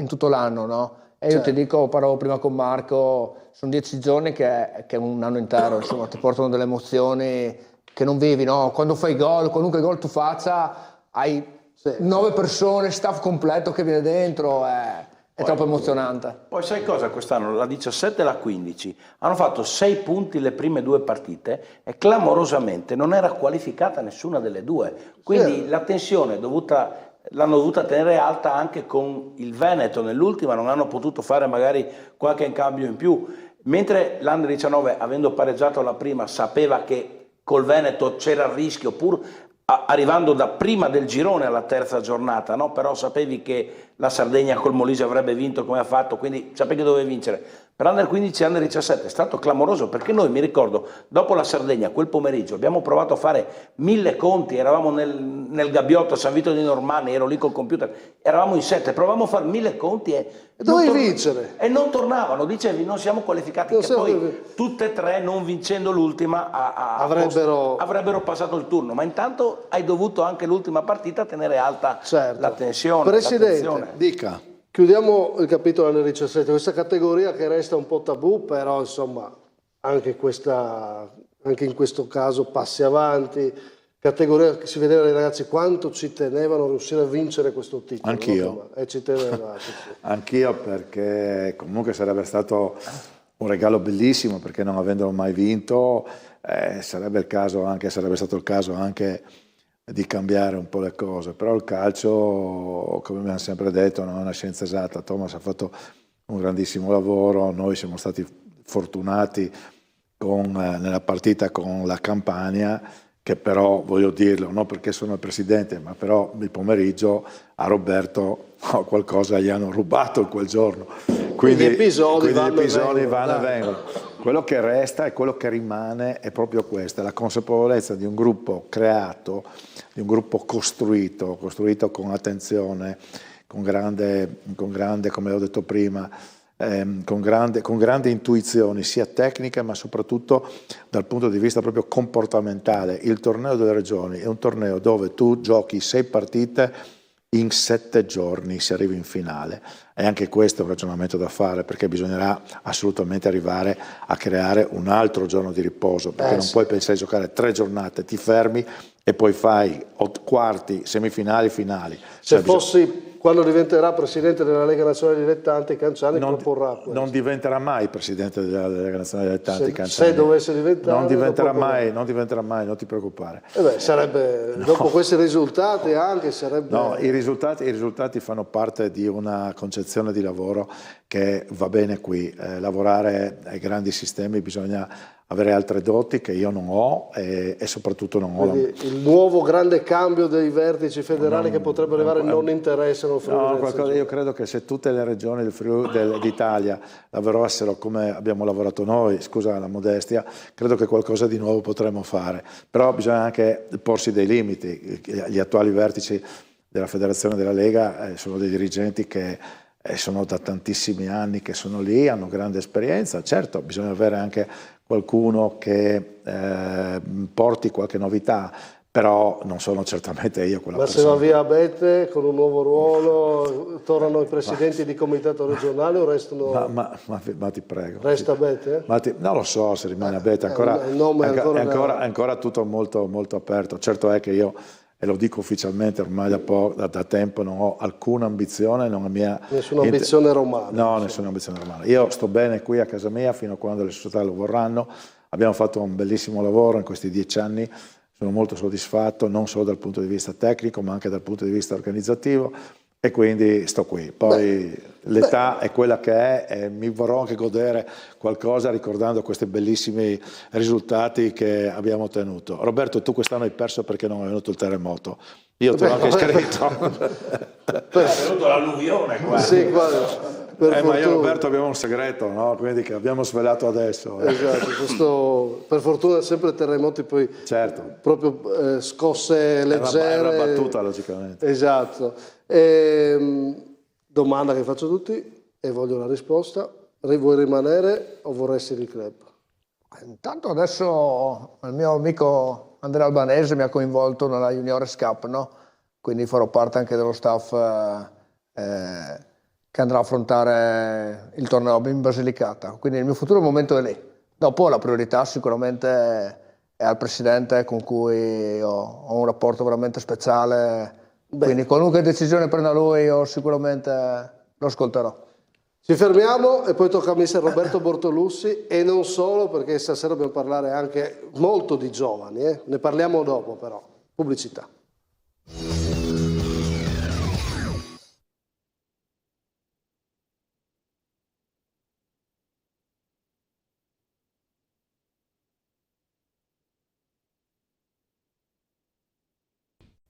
tutto l'anno, no? E io ti dico, parlavo prima con Marco, sono 10 giorni che è un anno intero, insomma, ti portano delle emozioni che non vivi, no? Quando fai gol, qualunque gol tu faccia, hai 9 persone, staff completo che viene dentro, è troppo emozionante. Poi sai cosa quest'anno? La 17 e la 15 hanno fatto 6 punti le prime 2 partite e clamorosamente non era qualificata nessuna delle due. Quindi la tensione l'hanno dovuta tenere alta anche con il Veneto. Nell'ultima non hanno potuto fare magari qualche incambio in più, mentre l'Under 19, avendo pareggiato la prima, sapeva che col Veneto c'era il rischio, pur arrivando da prima del girone alla terza giornata, no? Però sapevi che la Sardegna col Molise avrebbe vinto come ha fatto, quindi sapevi che dovevi vincere. Per Under 15 e Under 17 è stato clamoroso, perché noi, mi ricordo, dopo la Sardegna, quel pomeriggio, abbiamo provato a fare 1000 conti, eravamo nel gabbiotto a San Vito di Normanni, ero lì col computer, eravamo in 7, provavamo a fare 1000 conti e dovevi vincere. E non tornavano, dicevi non siamo qualificati, che poi tutte e 3, non vincendo l'ultima, avrebbero passato il turno, ma intanto hai dovuto anche l'ultima partita tenere alta la tensione. Presidente, dica. Chiudiamo il capitolo Under 17, questa categoria che resta un po' tabù, però insomma anche in questo caso passi avanti, categoria che si vedeva dai ragazzi quanto ci tenevano a riuscire a vincere questo titolo. Anch'io. No? Ci tenevano. Anch'io, perché comunque sarebbe stato un regalo bellissimo, perché non avendolo mai vinto sarebbe stato il caso anche di cambiare un po' le cose, però il calcio, come abbiamo sempre detto, non è una scienza esatta. Thomas ha fatto un grandissimo lavoro, noi siamo stati fortunati nella partita con la Campania, che però, voglio dirlo, non perché sono il presidente, ma però il pomeriggio a Roberto qualcosa gli hanno rubato in quel giorno. Quindi gli episodi vanno e vengono. Quello che resta e quello che rimane è proprio questa, la consapevolezza di un gruppo creato, di un gruppo costruito con attenzione, con grande, come ho detto prima, con grandi intuizioni sia tecniche ma soprattutto dal punto di vista proprio comportamentale. Il torneo delle regioni è un torneo dove tu giochi 6 partite in 7 giorni, si arriva in finale, e anche questo è un ragionamento da fare, perché bisognerà assolutamente arrivare a creare un altro giorno di riposo, perché non puoi pensare di giocare 3 giornate, ti fermi e poi fai quarti, semifinali, finali. Se fossi quando diventerà presidente della Lega Nazionale Dilettanti, Canciani proporrà questo. Non diventerà mai presidente della Lega Nazionale Dilettanti, Canciani. Se dovesse diventare... Non diventerà mai, non ti preoccupare. Sarebbe, dopo questi risultati anche sarebbe... No, i risultati fanno parte di una concezione di lavoro che va bene qui. Lavorare ai grandi sistemi bisogna avere altre doti che io non ho e soprattutto non ho. Il nuovo grande cambio dei vertici federali che potrebbe arrivare non interessano il Friuli. Io credo che se tutte le regioni del Friuli d'Italia lavorassero come abbiamo lavorato noi, scusa la modestia, credo che qualcosa di nuovo potremmo fare. Però bisogna anche porsi dei limiti. Gli attuali vertici della Federazione della Lega sono dei dirigenti che sono da tantissimi anni che sono lì, hanno grande esperienza. Certo, bisogna avere anche qualcuno che porti qualche novità, però non sono certamente io quella persona. Ma se va via Abete con un nuovo ruolo, tornano i presidenti di comitato regionale o restano... Ma ti prego. Resta Abete? Non lo so se rimane Abete, è ancora tutto molto, molto aperto. Certo è che io, e lo dico ufficialmente ormai da tempo, non ho alcuna ambizione, nessuna ambizione romana. No, nessuna ambizione romana. Io sto bene qui a casa mia fino a quando le società lo vorranno. Abbiamo fatto un bellissimo lavoro in questi 10 anni, sono molto soddisfatto non solo dal punto di vista tecnico ma anche dal punto di vista organizzativo, e quindi sto qui. Poi l'età è quella che è e mi vorrò anche godere qualcosa ricordando questi bellissimi risultati che abbiamo ottenuto. Roberto, tu quest'anno hai perso perché non è venuto il terremoto. Io te l'ho anche scritto. È venuto l'alluvione qua. Sì, guarda. Ma io e Roberto abbiamo un segreto, no? Quindi che abbiamo svelato adesso. Esatto, per fortuna sempre terremoti poi proprio scosse leggere. È una battuta logicamente. Esatto. Domanda che faccio a tutti e voglio la risposta. Vuoi rimanere o vorresti il club? Intanto adesso il mio amico Andrea Albanese mi ha coinvolto nella Juniores Cup, no? Quindi farò parte anche dello staff che andrà a affrontare il torneo in Basilicata, quindi il mio futuro momento è lì. Dopo la priorità sicuramente è al presidente con cui ho un rapporto veramente speciale, quindi qualunque decisione prenda lui io sicuramente lo ascolterò. Ci fermiamo e poi tocca a mister Roberto Bortolussi, e non solo, perché stasera dobbiamo parlare anche molto di giovani, ne parliamo dopo però. Pubblicità.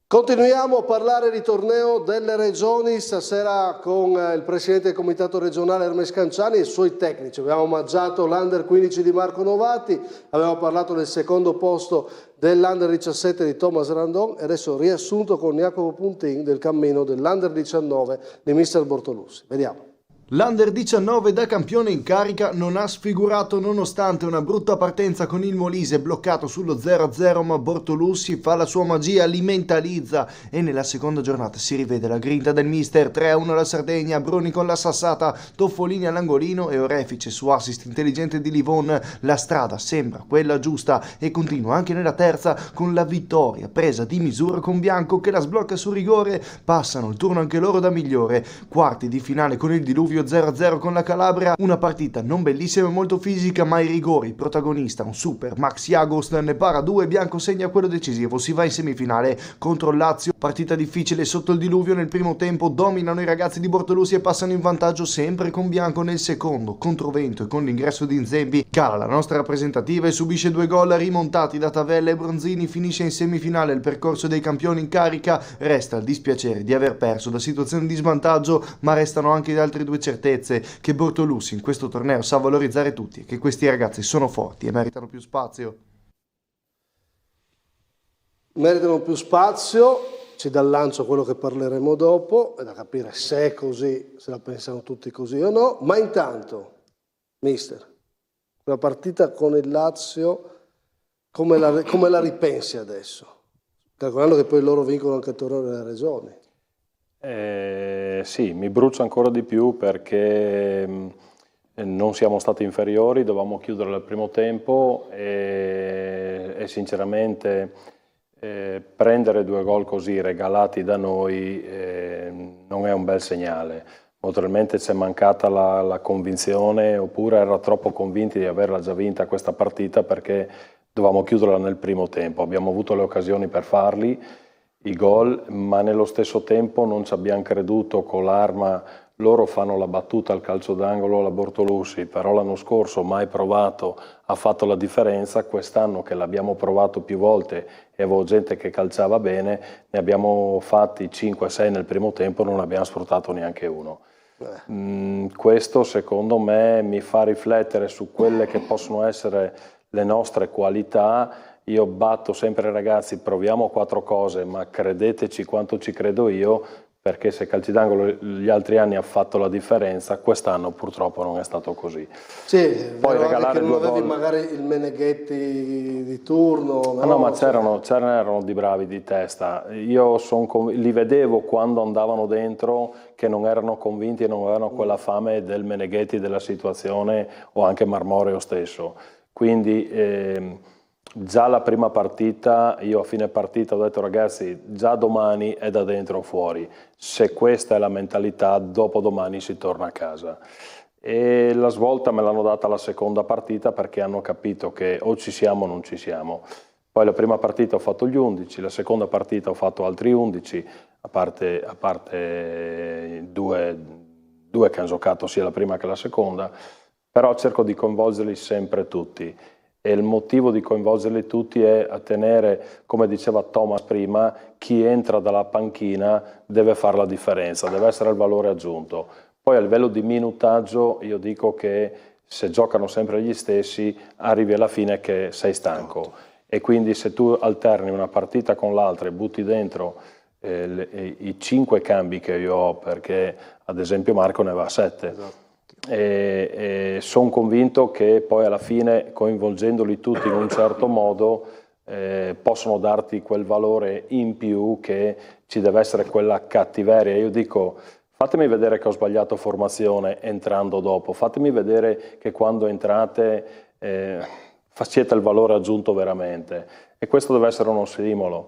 Continuiamo a parlare di torneo delle regioni, stasera con il presidente del comitato regionale Ermes Canciani e i suoi tecnici. Abbiamo omaggiato l'Under 15 di Marco Novati, abbiamo parlato del secondo posto dell'Under 17 di Thomas Randon e adesso riassunto con Jacopo Puntin del cammino dell'Under 19 di mister Bortolussi. Vediamo. L'Under 19 da campione in carica non ha sfigurato nonostante una brutta partenza con il Molise bloccato sullo 0-0, ma Bortolussi fa la sua magia, li mentalizza e nella seconda giornata si rivede la grinta del mister. 3-1 alla Sardegna, Bruni con la sassata, Toffolini all'angolino e Orefice su assist intelligente di Livon. La strada sembra quella giusta e continua anche nella terza con la vittoria presa di misura con Bianco che la sblocca su rigore. Passano il turno anche loro da migliore, quarti di finale con il Diluvio Stovio 0-0 con la Calabria, una partita non bellissima e molto fisica, ma ai rigori protagonista un super Max Jagost, ne para 2, bianco segna quello decisivo, si va in semifinale contro il Lazio, partita difficile sotto il diluvio nel primo tempo, dominano i ragazzi di Bortolussi e passano in vantaggio sempre con bianco nel secondo, controvento e con l'ingresso di Nzembi cala la nostra rappresentativa e subisce 2 gol rimontati da Tavella e Bronzini, finisce in semifinale il percorso dei campioni in carica, resta il dispiacere di aver perso da situazioni di svantaggio, ma restano anche altre 2 certezze, che Bortolussi in questo torneo sa valorizzare tutti e che questi ragazzi sono forti e meritano più spazio. Meritano più spazio, ci dà il lancio a quello che parleremo dopo, è da capire se è così, se la pensano tutti così o no, ma intanto, mister, la partita con il Lazio, come la ripensi adesso? Calcolando che poi loro vincono anche il torneo delle regioni. Sì, mi brucia ancora di più perché non siamo stati inferiori, dovevamo chiudere il primo tempo e sinceramente prendere 2 gol così regalati da noi non è un bel segnale. Naturalmente c'è mancata la convinzione, oppure era troppo convinti di averla già vinta questa partita perché dovevamo chiuderla nel primo tempo. Abbiamo avuto le occasioni per farli, i gol, ma nello stesso tempo non ci abbiamo creduto con l'arma. Loro fanno la battuta al calcio d'angolo alla Bortolussi, però l'anno scorso mai provato, ha fatto la differenza. Quest'anno che l'abbiamo provato più volte e avevo gente che calciava bene, ne abbiamo fatti 5-6 nel primo tempo, non abbiamo sfruttato neanche uno. Questo secondo me mi fa riflettere su quelle che possono essere le nostre qualità. Io batto sempre ragazzi, proviamo 4 cose, ma credeteci quanto ci credo io, perché se calci d'angolo gli altri anni ha fatto la differenza, quest'anno purtroppo non è stato così. Sì, poi regalare che non avevi magari il Meneghetti di turno. No, ma c'erano di bravi di testa. Io li vedevo quando andavano dentro che non erano convinti e non avevano quella fame del Meneghetti della situazione, o anche Marmoreo stesso. Quindi già la prima partita, io a fine partita ho detto ragazzi, già domani è da dentro o fuori. Se questa è la mentalità, dopodomani si torna a casa. E la svolta me l'hanno data la seconda partita perché hanno capito che o ci siamo o non ci siamo. Poi la prima partita ho fatto gli 11, la seconda partita ho fatto altri 11, a parte due che hanno giocato sia la prima che la seconda, però cerco di coinvolgerli sempre tutti. E il motivo di coinvolgerli tutti è a tenere, come diceva Thomas prima, chi entra dalla panchina deve fare la differenza, deve essere il valore aggiunto. Poi a livello di minutaggio io dico che se giocano sempre gli stessi arrivi alla fine che sei stanco. E quindi se tu alterni una partita con l'altra e butti dentro i 5 cambi che io ho, perché ad esempio Marco ne aveva 7, esatto. E sono convinto che poi alla fine, coinvolgendoli tutti in un certo modo, possono darti quel valore in più, che ci deve essere quella cattiveria. Io dico, fatemi vedere che ho sbagliato formazione entrando dopo, fatemi vedere che quando entrate facciate il valore aggiunto veramente, e questo deve essere uno stimolo.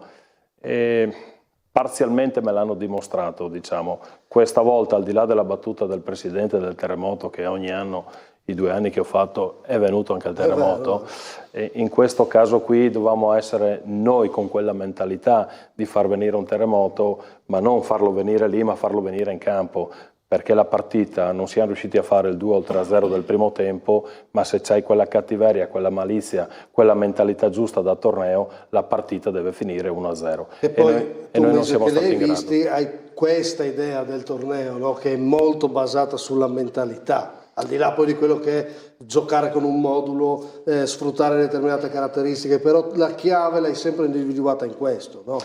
Parzialmente me l'hanno dimostrato, diciamo. Questa volta, al di là della battuta del presidente del terremoto, che ogni anno, i 2 anni che ho fatto, è venuto anche il terremoto, e in questo caso qui dovevamo essere noi con quella mentalità di far venire un terremoto, ma non farlo venire lì, ma farlo venire in campo, perché la partita non siamo riusciti a fare il 2 o il 3-0 del primo tempo, ma se c'hai quella cattiveria, quella malizia, quella mentalità giusta da torneo, la partita deve finire 1-0. E poi noi non siamo stati in grado. Hai questa idea del torneo, no? Che è molto basata sulla mentalità, al di là poi di quello che è giocare con un modulo, sfruttare determinate caratteristiche, però la chiave l'hai sempre individuata in questo, no?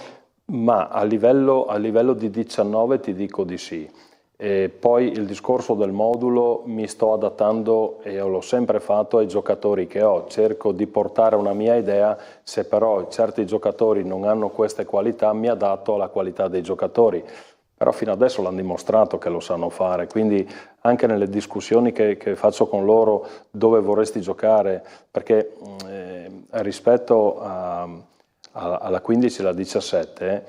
Ma a livello di 19 ti dico di sì. E poi il discorso del modulo mi sto adattando, e l'ho sempre fatto, ai giocatori che ho. Cerco di portare una mia idea, se però certi giocatori non hanno queste qualità mi adatto alla qualità dei giocatori. Però fino adesso l'hanno dimostrato che lo sanno fare, quindi anche nelle discussioni che faccio con loro, dove vorresti giocare, perché rispetto alla 15 e alla 17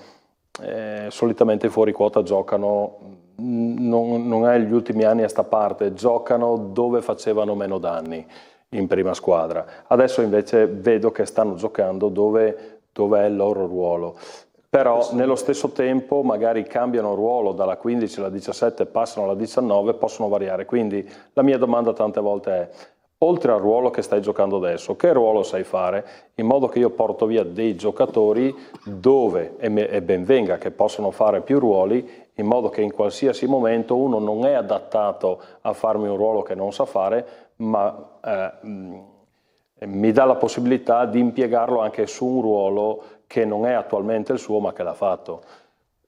solitamente fuori quota giocano, non è gli ultimi anni a sta parte, giocano dove facevano meno danni in prima squadra. Adesso invece vedo che stanno giocando dove è il loro ruolo. Però nello stesso tempo magari cambiano ruolo dalla 15 alla 17, passano alla 19, possono variare. Quindi la mia domanda tante volte è: oltre al ruolo che stai giocando adesso, che ruolo sai fare? In modo che io porto via dei giocatori dove, e ben venga che possono fare più ruoli, in modo che in qualsiasi momento uno non è adattato a farmi un ruolo che non sa fare, ma mi dà la possibilità di impiegarlo anche su un ruolo che non è attualmente il suo, ma che l'ha fatto.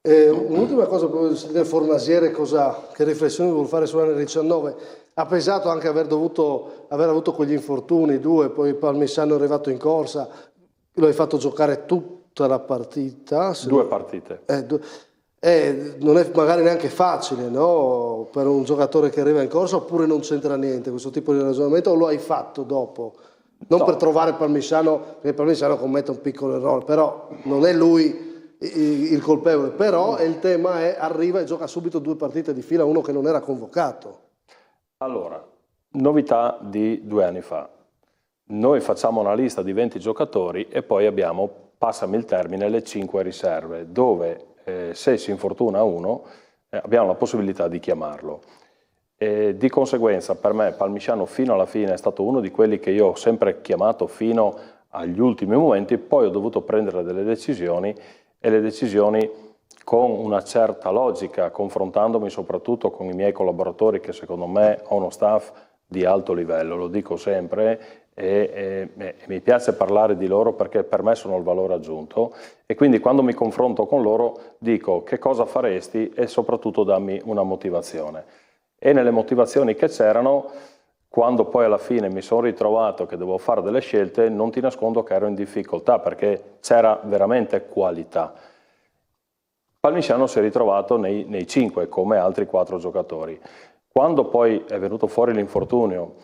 Un'ultima cosa, del Fornasiere, che riflessioni vuol fare sull'Under 19? Ha pesato anche aver avuto quegli infortuni, 2, poi Palmisano è arrivato in corsa, lo hai fatto giocare tutta la partita. 2 partite. Non è magari neanche facile, no? Per un giocatore che arriva in corsa, oppure non c'entra niente questo tipo di ragionamento, o lo hai fatto dopo? Non no. Per trovare Palmisano, perché Palmisano commette un piccolo errore, però non è lui il colpevole, però il tema è: arriva e gioca subito 2 partite di fila, uno che non era convocato. Allora, novità di 2 anni fa. Noi facciamo una lista di 20 giocatori e poi abbiamo, passami il termine, le 5 riserve, dove se si infortuna uno abbiamo la possibilità di chiamarlo. Di conseguenza per me Palmisano fino alla fine è stato uno di quelli che io ho sempre chiamato fino agli ultimi momenti, poi ho dovuto prendere delle decisioni, e le decisioni con una certa logica, confrontandomi soprattutto con i miei collaboratori, che secondo me ho uno staff di alto livello, lo dico sempre, e mi piace parlare di loro perché per me sono il valore aggiunto, e quindi quando mi confronto con loro dico: che cosa faresti, e soprattutto dammi una motivazione. E nelle motivazioni che c'erano, quando poi alla fine mi sono ritrovato che dovevo fare delle scelte, non ti nascondo che ero in difficoltà, perché c'era veramente qualità. Palmisano si è ritrovato nei 5 come altri 4 giocatori. Quando poi è venuto fuori l'infortunio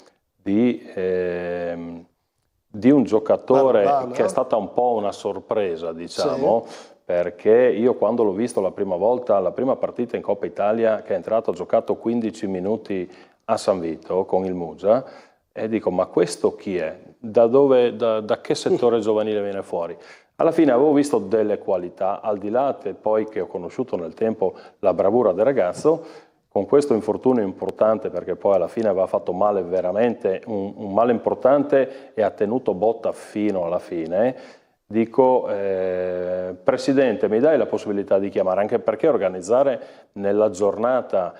di un giocatore Barbana, che è stata un po' una sorpresa, diciamo, sì. Perché io quando l'ho visto la prima volta, la prima partita in Coppa Italia, che è entrato, ha giocato 15 minuti a San Vito con il Mugia, e dico: ma questo chi è? Da che settore giovanile viene fuori? Alla fine avevo visto delle qualità, al di là poi che ho conosciuto nel tempo la bravura del ragazzo, con questo infortunio importante, perché poi alla fine aveva fatto male veramente, un male importante, e ha tenuto botta fino alla fine. Dico: Presidente, mi dai la possibilità di chiamare, anche perché organizzare nella giornata,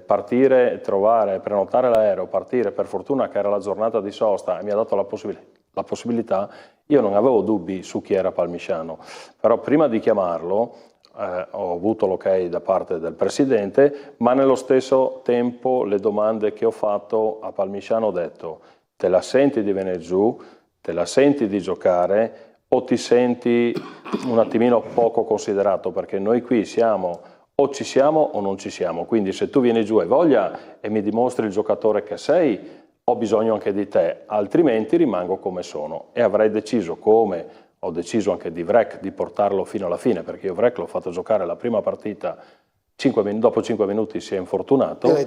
partire, trovare, prenotare l'aereo, partire, per fortuna che era la giornata di sosta e mi ha dato la possibilità, io non avevo dubbi su chi era Palmisano, però prima di chiamarlo ho avuto l'ok da parte del Presidente, ma nello stesso tempo le domande che ho fatto a Palmisano ho detto: te la senti di venire giù, te la senti di giocare, o ti senti un attimino poco considerato, perché noi qui siamo, o ci siamo o non ci siamo, quindi se tu vieni giù e voglia e mi dimostri il giocatore che sei, ho bisogno anche di te, altrimenti rimango come sono. E avrei deciso, come ho deciso anche di Vrek, di portarlo fino alla fine, perché io Vrek l'ho fatto giocare la prima partita, dopo 5 minuti si è infortunato e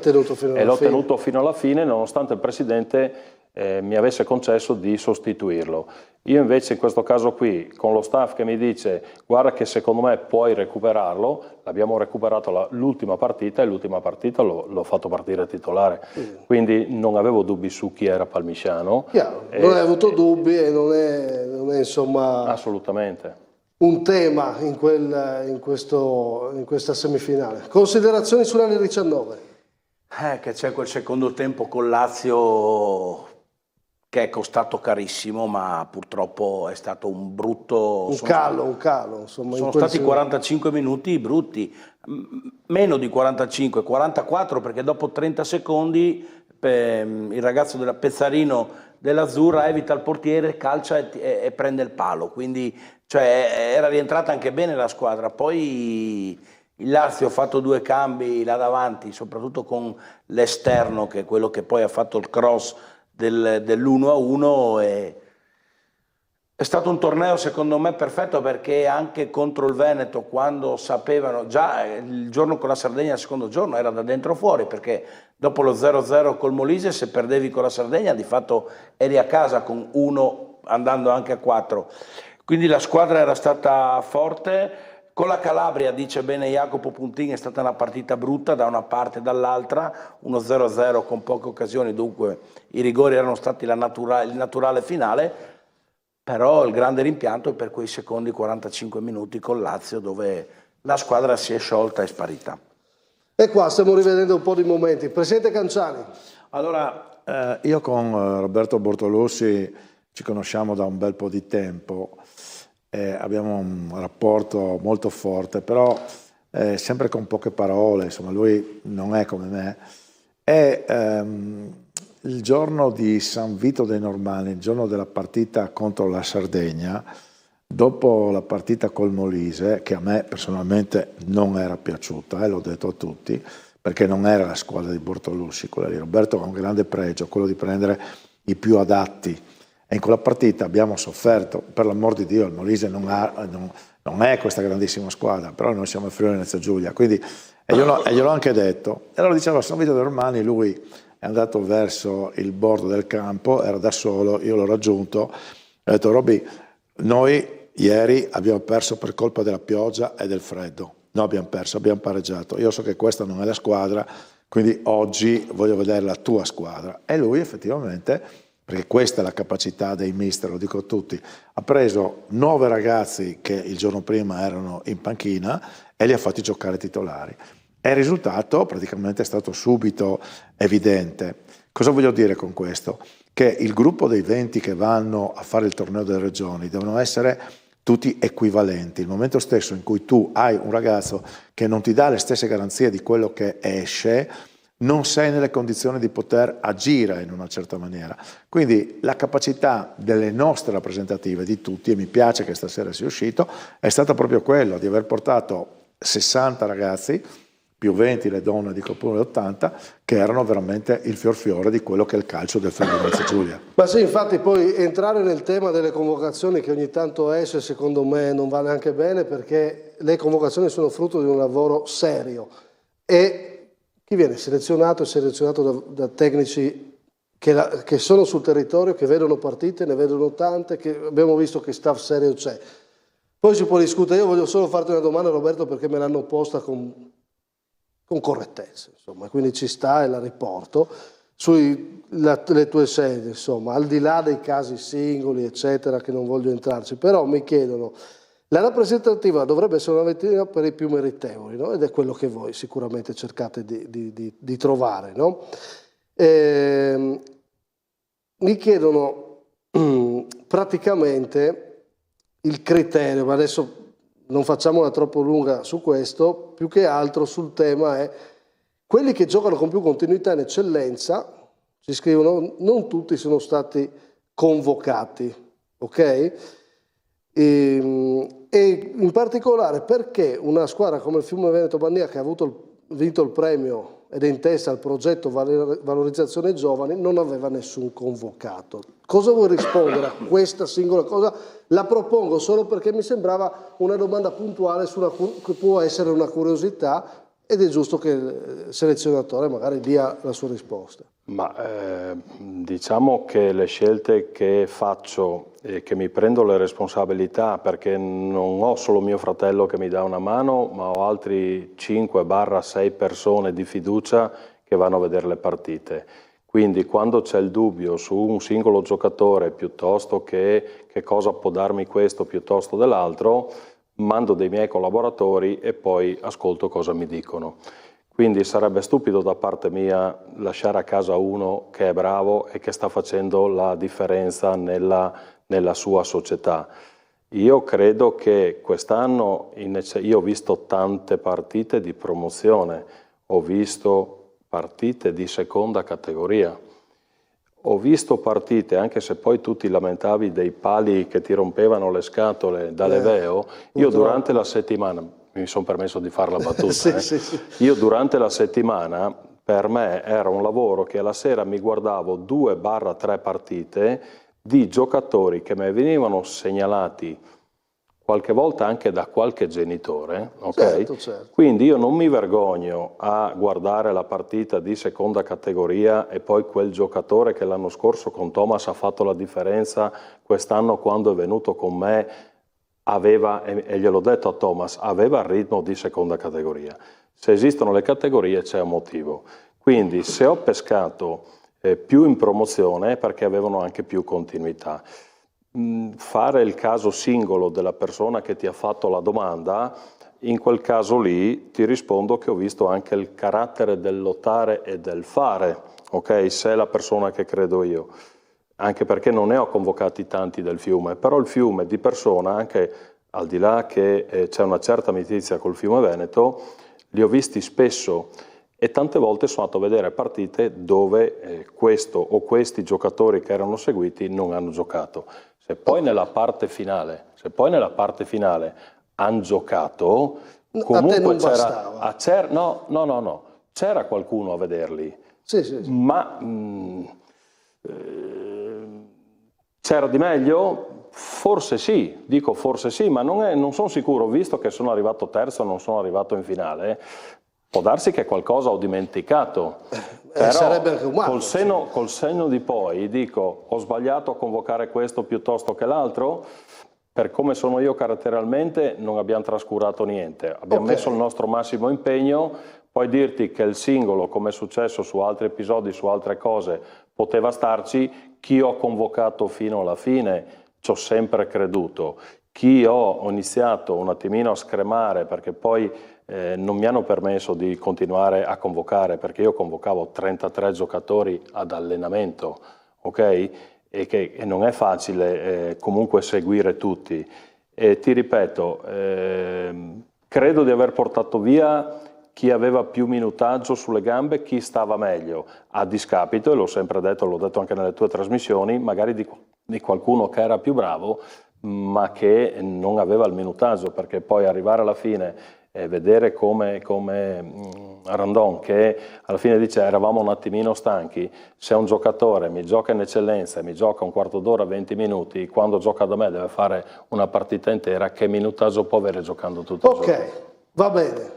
l'ho tenuto fino alla fine, nonostante il Presidente mi avesse concesso di sostituirlo. Io invece in questo caso qui, con lo staff che mi dice: guarda che secondo me puoi recuperarlo, l'abbiamo recuperato l'ultima partita, e l'ultima partita l'ho fatto partire titolare, quindi non avevo dubbi su chi era Palmisano. Non hai avuto dubbi, e non è insomma assolutamente un tema in questa semifinale. Considerazioni sull'Under 19? Che c'è quel secondo tempo con Lazio che è costato carissimo, ma purtroppo è stato un brutto... Un calo, insomma. Sono stati 45 minuti brutti, meno di 45, 44, perché dopo 30 secondi il ragazzo della Pezzarino dell'Azzurra evita il portiere, calcia e prende il palo, quindi cioè, era rientrata anche bene la squadra. Poi il Lazio ha fatto 2 cambi là davanti, soprattutto con l'esterno, che è quello che poi ha fatto il cross dell'1-1, e È stato un torneo secondo me perfetto, perché anche contro il Veneto, quando sapevano, già il giorno con la Sardegna, il secondo giorno era da dentro fuori, perché dopo lo 0-0 col Molise, se perdevi con la Sardegna di fatto eri a casa con 1 andando anche a 4. Quindi la squadra era stata forte. Con la Calabria, dice bene Jacopo Puntin, è stata una partita brutta da una parte e dall'altra, uno 0-0 con poche occasioni, dunque i rigori erano stati il naturale finale, però il grande rimpianto è per quei secondi 45 minuti con Lazio, dove la squadra si è sciolta e sparita. E qua stiamo rivedendo un po' di momenti. Presidente Canciani. Allora, io con Roberto Bortolussi ci conosciamo da un bel po' di tempo. Abbiamo un rapporto molto forte, però sempre con poche parole, insomma lui non è come me. Il giorno di San Vito dei Normanni, il giorno della partita contro la Sardegna, dopo la partita col Molise, che a me personalmente non era piaciuta, l'ho detto a tutti, perché non era la squadra di Bortolussi, quella di Roberto ha un grande pregio, quello di prendere i più adatti. E in quella partita abbiamo sofferto, per l'amor di Dio, il Molise non è questa grandissima squadra, però noi siamo il Friuli Venezia Giulia, quindi, e gliel'ho anche detto. E allora diceva, a San Vito dei Normanni lui è andato verso il bordo del campo, era da solo, io l'ho raggiunto, ho detto Robby, noi ieri abbiamo perso per colpa della pioggia e del freddo, no abbiamo perso, abbiamo pareggiato, io so che questa non è la squadra, quindi oggi voglio vedere la tua squadra. E lui effettivamente, perché questa è la capacità dei mister, lo dico a tutti, ha preso 9 ragazzi che il giorno prima erano in panchina e li ha fatti giocare titolari. E il risultato praticamente è stato subito evidente. Cosa voglio dire con questo? Che il gruppo dei 20 che vanno a fare il torneo delle regioni devono essere tutti equivalenti. Il momento stesso in cui tu hai un ragazzo che non ti dà le stesse garanzie di quello che esce, non sei nelle condizioni di poter agire in una certa maniera. Quindi la capacità delle nostre rappresentative, di tutti, e mi piace che stasera sia uscito, è stata proprio quello di aver portato 60 ragazzi, più 20 le donne, dico pure 80, che erano veramente il fiore di quello che è il calcio del Friuli Venezia Giulia. Ma sì, infatti poi entrare nel tema delle convocazioni che ogni tanto esce, secondo me non va neanche bene, perché le convocazioni sono frutto di un lavoro serio e chi viene selezionato è selezionato da tecnici che sono sul territorio, che vedono partite, ne vedono tante, che abbiamo visto che staff serio c'è. Poi si può discutere, io voglio solo farti una domanda Roberto, perché me l'hanno posta con correttezza, insomma, quindi ci sta e la riporto, le tue sedi, insomma, al di là dei casi singoli, eccetera, che non voglio entrarci, però mi chiedono, la rappresentativa dovrebbe essere una vetrina per i più meritevoli, no? Ed è quello che voi sicuramente cercate di trovare, no? Mi chiedono praticamente il criterio, ma adesso non facciamola troppo lunga su questo, più che altro sul tema è quelli che giocano con più continuità ed eccellenza, ci scrivono, non tutti sono stati convocati, ok? E in particolare perché una squadra come il Fiume Veneto Bandia, che ha vinto il premio ed è in testa al progetto Valorizzazione Giovani, non aveva nessun convocato. Cosa vuoi rispondere a questa singola cosa? La propongo solo perché mi sembrava una domanda puntuale che può essere una curiosità, ed è giusto che il selezionatore magari dia la sua risposta. Ma diciamo che le scelte che faccio e che mi prendo le responsabilità, perché non ho solo mio fratello che mi dà una mano, ma ho altri 5-6 persone di fiducia che vanno a vedere le partite. Quindi quando c'è il dubbio su un singolo giocatore, piuttosto che cosa può darmi questo piuttosto dell'altro, mando dei miei collaboratori e poi ascolto cosa mi dicono. Quindi sarebbe stupido da parte mia lasciare a casa uno che è bravo e che sta facendo la differenza nella sua società. Io credo che quest'anno, io ho visto tante partite di promozione, ho visto partite di seconda categoria, ho visto partite, anche se poi tu ti lamentavi dei pali che ti rompevano le scatole dalle Veo, io durante la settimana, mi sono permesso di fare la battuta, sì. Io durante la settimana, per me era un lavoro che alla sera mi guardavo 2-3 partite di giocatori che mi venivano segnalati qualche volta anche da qualche genitore, ok? Certo. Quindi io non mi vergogno a guardare la partita di seconda categoria e poi quel giocatore che l'anno scorso con Thomas ha fatto la differenza, quest'anno quando è venuto con me aveva, e gliel'ho detto a Thomas, aveva il ritmo di seconda categoria. Se esistono le categorie c'è un motivo. Quindi se ho pescato più in promozione è perché avevano anche più continuità. Fare il caso singolo della persona che ti ha fatto la domanda, in quel caso lì ti rispondo che ho visto anche il carattere del lottare e del fare, ok? Se è la persona che credo io, anche perché non ne ho convocati tanti del Fiume, però il Fiume di persona, anche al di là che c'è una certa amicizia col Fiume Veneto, li ho visti spesso e tante volte sono andato a vedere partite dove questo o questi giocatori che erano seguiti non hanno giocato. Se poi nella parte finale hanno giocato, comunque c'era c'era qualcuno a vederli. Sì. Ma c'era di meglio? Forse sì, dico forse sì, ma non sono sicuro, visto che sono arrivato terzo e non sono arrivato in finale, può darsi che qualcosa ho dimenticato. Però sarebbe anche umano, col senno di poi dico, ho sbagliato a convocare questo piuttosto che l'altro? Per come sono io caratterialmente non abbiamo trascurato niente, abbiamo messo il nostro massimo impegno, poi dirti che il singolo, come è successo su altri episodi, su altre cose, poteva starci, chi ho convocato fino alla fine ci ho sempre creduto, chi ho iniziato un attimino a scremare perché poi non mi hanno permesso di continuare a convocare, perché io convocavo 33 giocatori ad allenamento, ok? E non è facile comunque seguire tutti. E ti ripeto, credo di aver portato via chi aveva più minutaggio sulle gambe, chi stava meglio, a discapito, e l'ho sempre detto, l'ho detto anche nelle tue trasmissioni, magari di qualcuno che era più bravo, ma che non aveva il minutaggio, perché poi arrivare alla fine e vedere come Randon, che alla fine dice eravamo un attimino stanchi, se un giocatore mi gioca in eccellenza e mi gioca un quarto d'ora, 20 minuti, quando gioca da me deve fare una partita intera, che minutaggio può avere giocando tutto il giorno? Ok, va bene.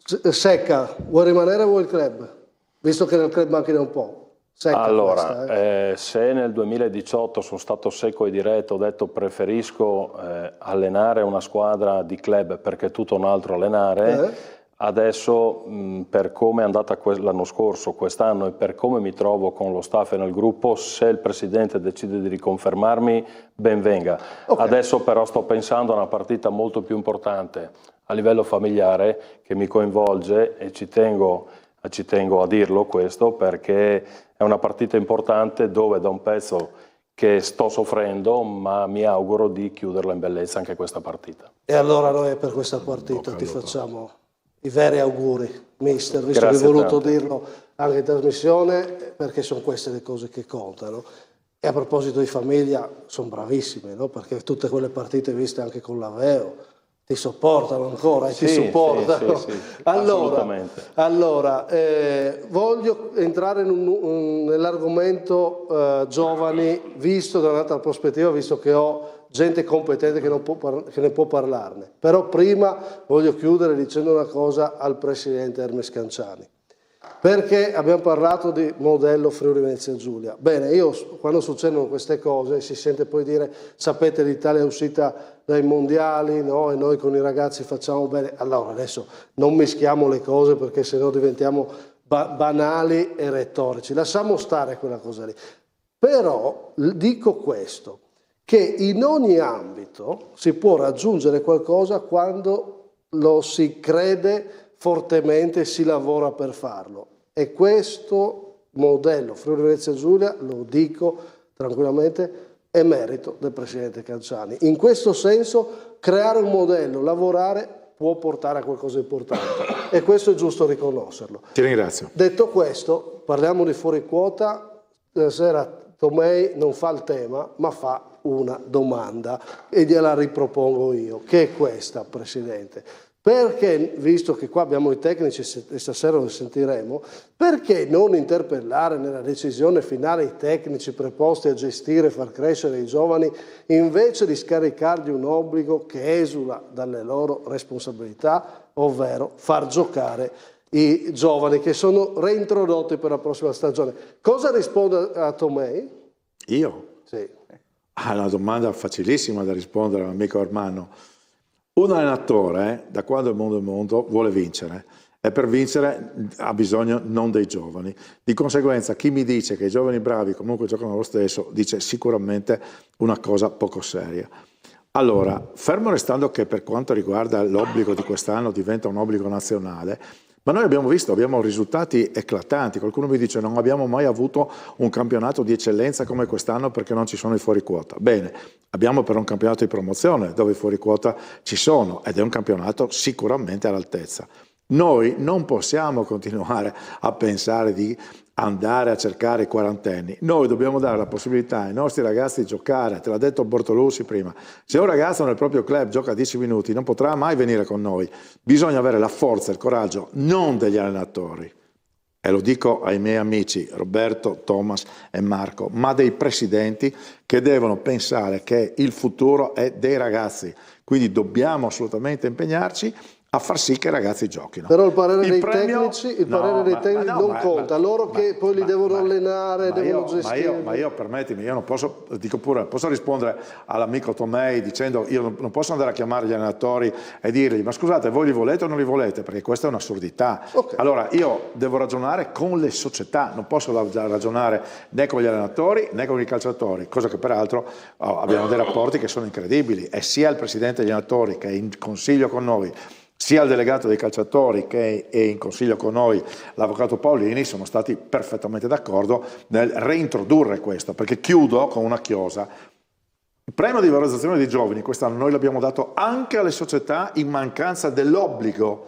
Secca, vuoi rimanere o vuoi il club? Visto che nel club manchi un po'. Secca allora, questa, se nel 2018 sono stato secco e diretto, ho detto preferisco allenare una squadra di club perché è tutto un altro allenare, adesso per come è andata l'anno scorso, quest'anno, e per come mi trovo con lo staff e nel gruppo, se il presidente decide di riconfermarmi, ben venga. Adesso però sto pensando a una partita molto più importante a livello familiare che mi coinvolge e ci tengo a dirlo questo, perché è una partita importante dove da un pezzo che sto soffrendo, ma mi auguro di chiuderla in bellezza anche questa partita. E allora noi per questa partita ti facciamo i veri auguri, mister, visto che hai voluto dirlo anche in trasmissione, perché sono queste le cose che contano. E a proposito di famiglia, sono bravissimi, no? Perché tutte quelle partite viste anche con l'Aveo ti sopportano ancora e ti supportano. Sì, allora voglio entrare nell'argomento giovani, visto da un'altra prospettiva, visto che ho gente competente che ne può parlarne. Però prima voglio chiudere dicendo una cosa al presidente Hermes Canciani, perché abbiamo parlato di modello Friuli Venezia Giulia. Bene, io quando succedono queste cose si sente poi dire, sapete, l'Italia è uscita dai mondiali, no? E noi con i ragazzi facciamo bene. Allora adesso non mischiamo le cose, perché sennò diventiamo banali e retorici. Lasciamo stare quella cosa lì. Però dico questo, che in ogni ambito si può raggiungere qualcosa quando lo si crede fortemente e si lavora per farlo. E questo modello Friuli Venezia Giulia, lo dico tranquillamente, è merito del presidente Canciani. In questo senso, creare un modello, lavorare, può portare a qualcosa di importante. E questo è giusto riconoscerlo. Ti ringrazio. Detto questo, parliamo di fuori quota. Stasera Tomei non fa il tema, ma fa una domanda e gliela ripropongo io, che è questa, presidente. Perché, visto che qua abbiamo i tecnici e stasera lo sentiremo, perché non interpellare nella decisione finale i tecnici preposti a gestire e far crescere i giovani invece di scaricargli un obbligo che esula dalle loro responsabilità, ovvero far giocare i giovani che sono reintrodotti per la prossima stagione? Cosa risponde a Tomei? Io? Sì. Una domanda facilissima da rispondere all'amico Armano. Un allenatore, da quando il mondo vuole vincere, e per vincere ha bisogno non dei giovani. Di conseguenza chi mi dice che i giovani bravi comunque giocano lo stesso dice sicuramente una cosa poco seria. Allora, fermo restando che per quanto riguarda l'obbligo di quest'anno diventa un obbligo nazionale, ma noi abbiamo visto, abbiamo risultati eclatanti. Qualcuno mi dice non abbiamo mai avuto un campionato di eccellenza come quest'anno perché non ci sono i fuori quota. Bene, abbiamo però un campionato di promozione dove i fuori quota ci sono ed è un campionato sicuramente all'altezza. Noi non possiamo continuare a pensare di andare a cercare i quarantenni. Noi dobbiamo dare la possibilità ai nostri ragazzi di giocare. Te l'ha detto Bortolussi prima. Se un ragazzo nel proprio club gioca 10 minuti non potrà mai venire con noi. Bisogna avere la forza e il coraggio non degli allenatori, e lo dico ai miei amici Roberto, Thomas e Marco, ma dei presidenti che devono pensare che il futuro è dei ragazzi. Quindi dobbiamo assolutamente impegnarci a far sì che i ragazzi giochino. Però il parere dei tecnici non conta, loro che poi li devono allenare, devono gestire. Ma io permettimi, io non posso, dico pure, posso rispondere all'amico Tomei dicendo io non posso andare a chiamare gli allenatori e dirgli ma scusate voi li volete o non li volete, perché questa è un'assurdità. Okay. Allora io devo ragionare con le società, non posso ragionare né con gli allenatori né con i calciatori, cosa che peraltro abbiamo dei rapporti che sono incredibili, e sia il presidente degli allenatori che è in consiglio con noi, sia il delegato dei calciatori che è in consiglio con noi, l'avvocato Paolini, sono stati perfettamente d'accordo nel reintrodurre questo, perché chiudo con una chiosa. Il premio di valorizzazione dei giovani quest'anno noi l'abbiamo dato anche alle società in mancanza dell'obbligo.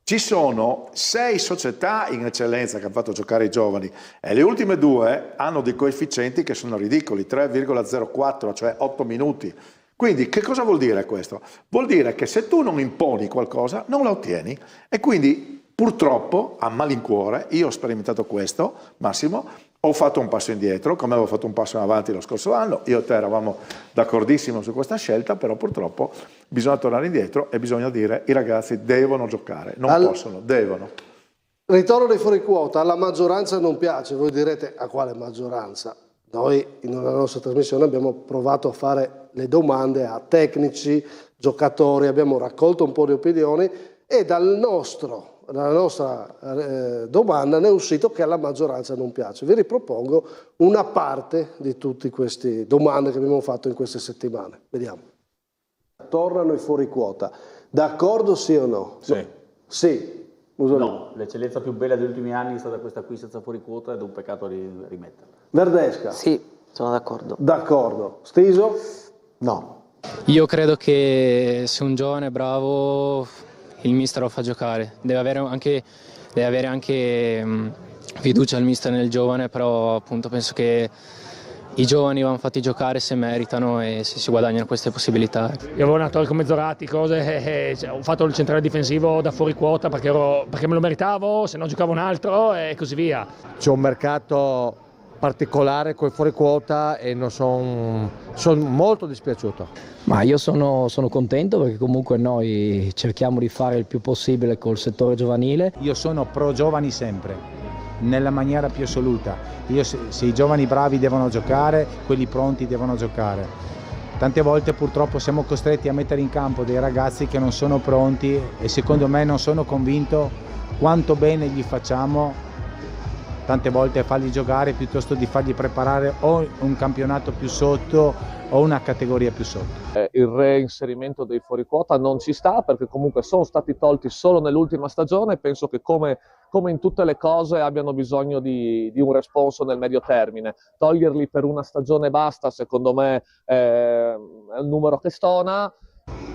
Ci sono 6 società in eccellenza che hanno fatto giocare i giovani e le ultime 2 hanno dei coefficienti che sono ridicoli, 3,04, cioè 8 minuti. Quindi che cosa vuol dire questo? Vuol dire che se tu non imponi qualcosa non la ottieni, e quindi purtroppo a malincuore io ho sperimentato questo, Massimo, ho fatto un passo indietro come avevo fatto un passo in avanti lo scorso anno, io e te eravamo d'accordissimo su questa scelta, però purtroppo bisogna tornare indietro e bisogna dire i ragazzi devono giocare, non possono, devono. Ritorno dei fuori quota, alla maggioranza non piace, voi direte a quale maggioranza? Noi nella nostra trasmissione abbiamo provato a fare le domande a tecnici, giocatori, abbiamo raccolto un po' di opinioni e dalla nostra domanda ne è uscito che alla maggioranza non piace. Vi ripropongo una parte di tutte queste domande che abbiamo fatto in queste settimane. Vediamo. Tornano i fuori quota. D'accordo sì o no? Sì. Sì. No, l'eccellenza più bella degli ultimi anni è stata questa qui senza fuori quota ed è un peccato rimetterla. Verdesca? Sì, sono d'accordo. D'accordo. Stiso? No. Io credo che se un giovane è bravo il mister lo fa giocare, deve avere anche fiducia il mister nel giovane, però appunto penso che i giovani vanno fatti giocare se meritano e se si guadagnano queste possibilità. Io avevo un attore come Zoratti, ho fatto il centrale difensivo da fuori quota perché me lo meritavo, se no giocavo un altro e così via. C'è un mercato particolare con i fuori quota e sono molto dispiaciuto. Ma io sono contento perché comunque noi cerchiamo di fare il più possibile col settore giovanile. Io sono pro giovani sempre, nella maniera più assoluta. Se i giovani bravi devono giocare, quelli pronti devono giocare. Tante volte purtroppo siamo costretti a mettere in campo dei ragazzi che non sono pronti e secondo me non sono convinto quanto bene gli facciamo tante volte a farli giocare piuttosto di fargli preparare o un campionato più sotto o una categoria più sotto. Il reinserimento dei fuori quota non ci sta perché comunque sono stati tolti solo nell'ultima stagione e penso che come in tutte le cose abbiano bisogno di un responso nel medio termine. Toglierli per una stagione e basta secondo me è un numero che stona.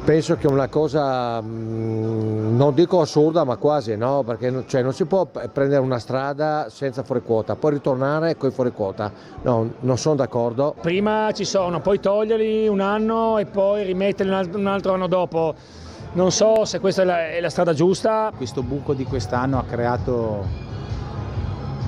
Penso che è una cosa, non dico assurda, ma quasi, no? Perché non si può prendere una strada senza fuori quota, poi ritornare con i fuori quota. No, non sono d'accordo. Prima ci sono, poi toglierli un anno e poi rimetterli un altro anno dopo. Non so se questa è la strada giusta. Questo buco di quest'anno ha creato,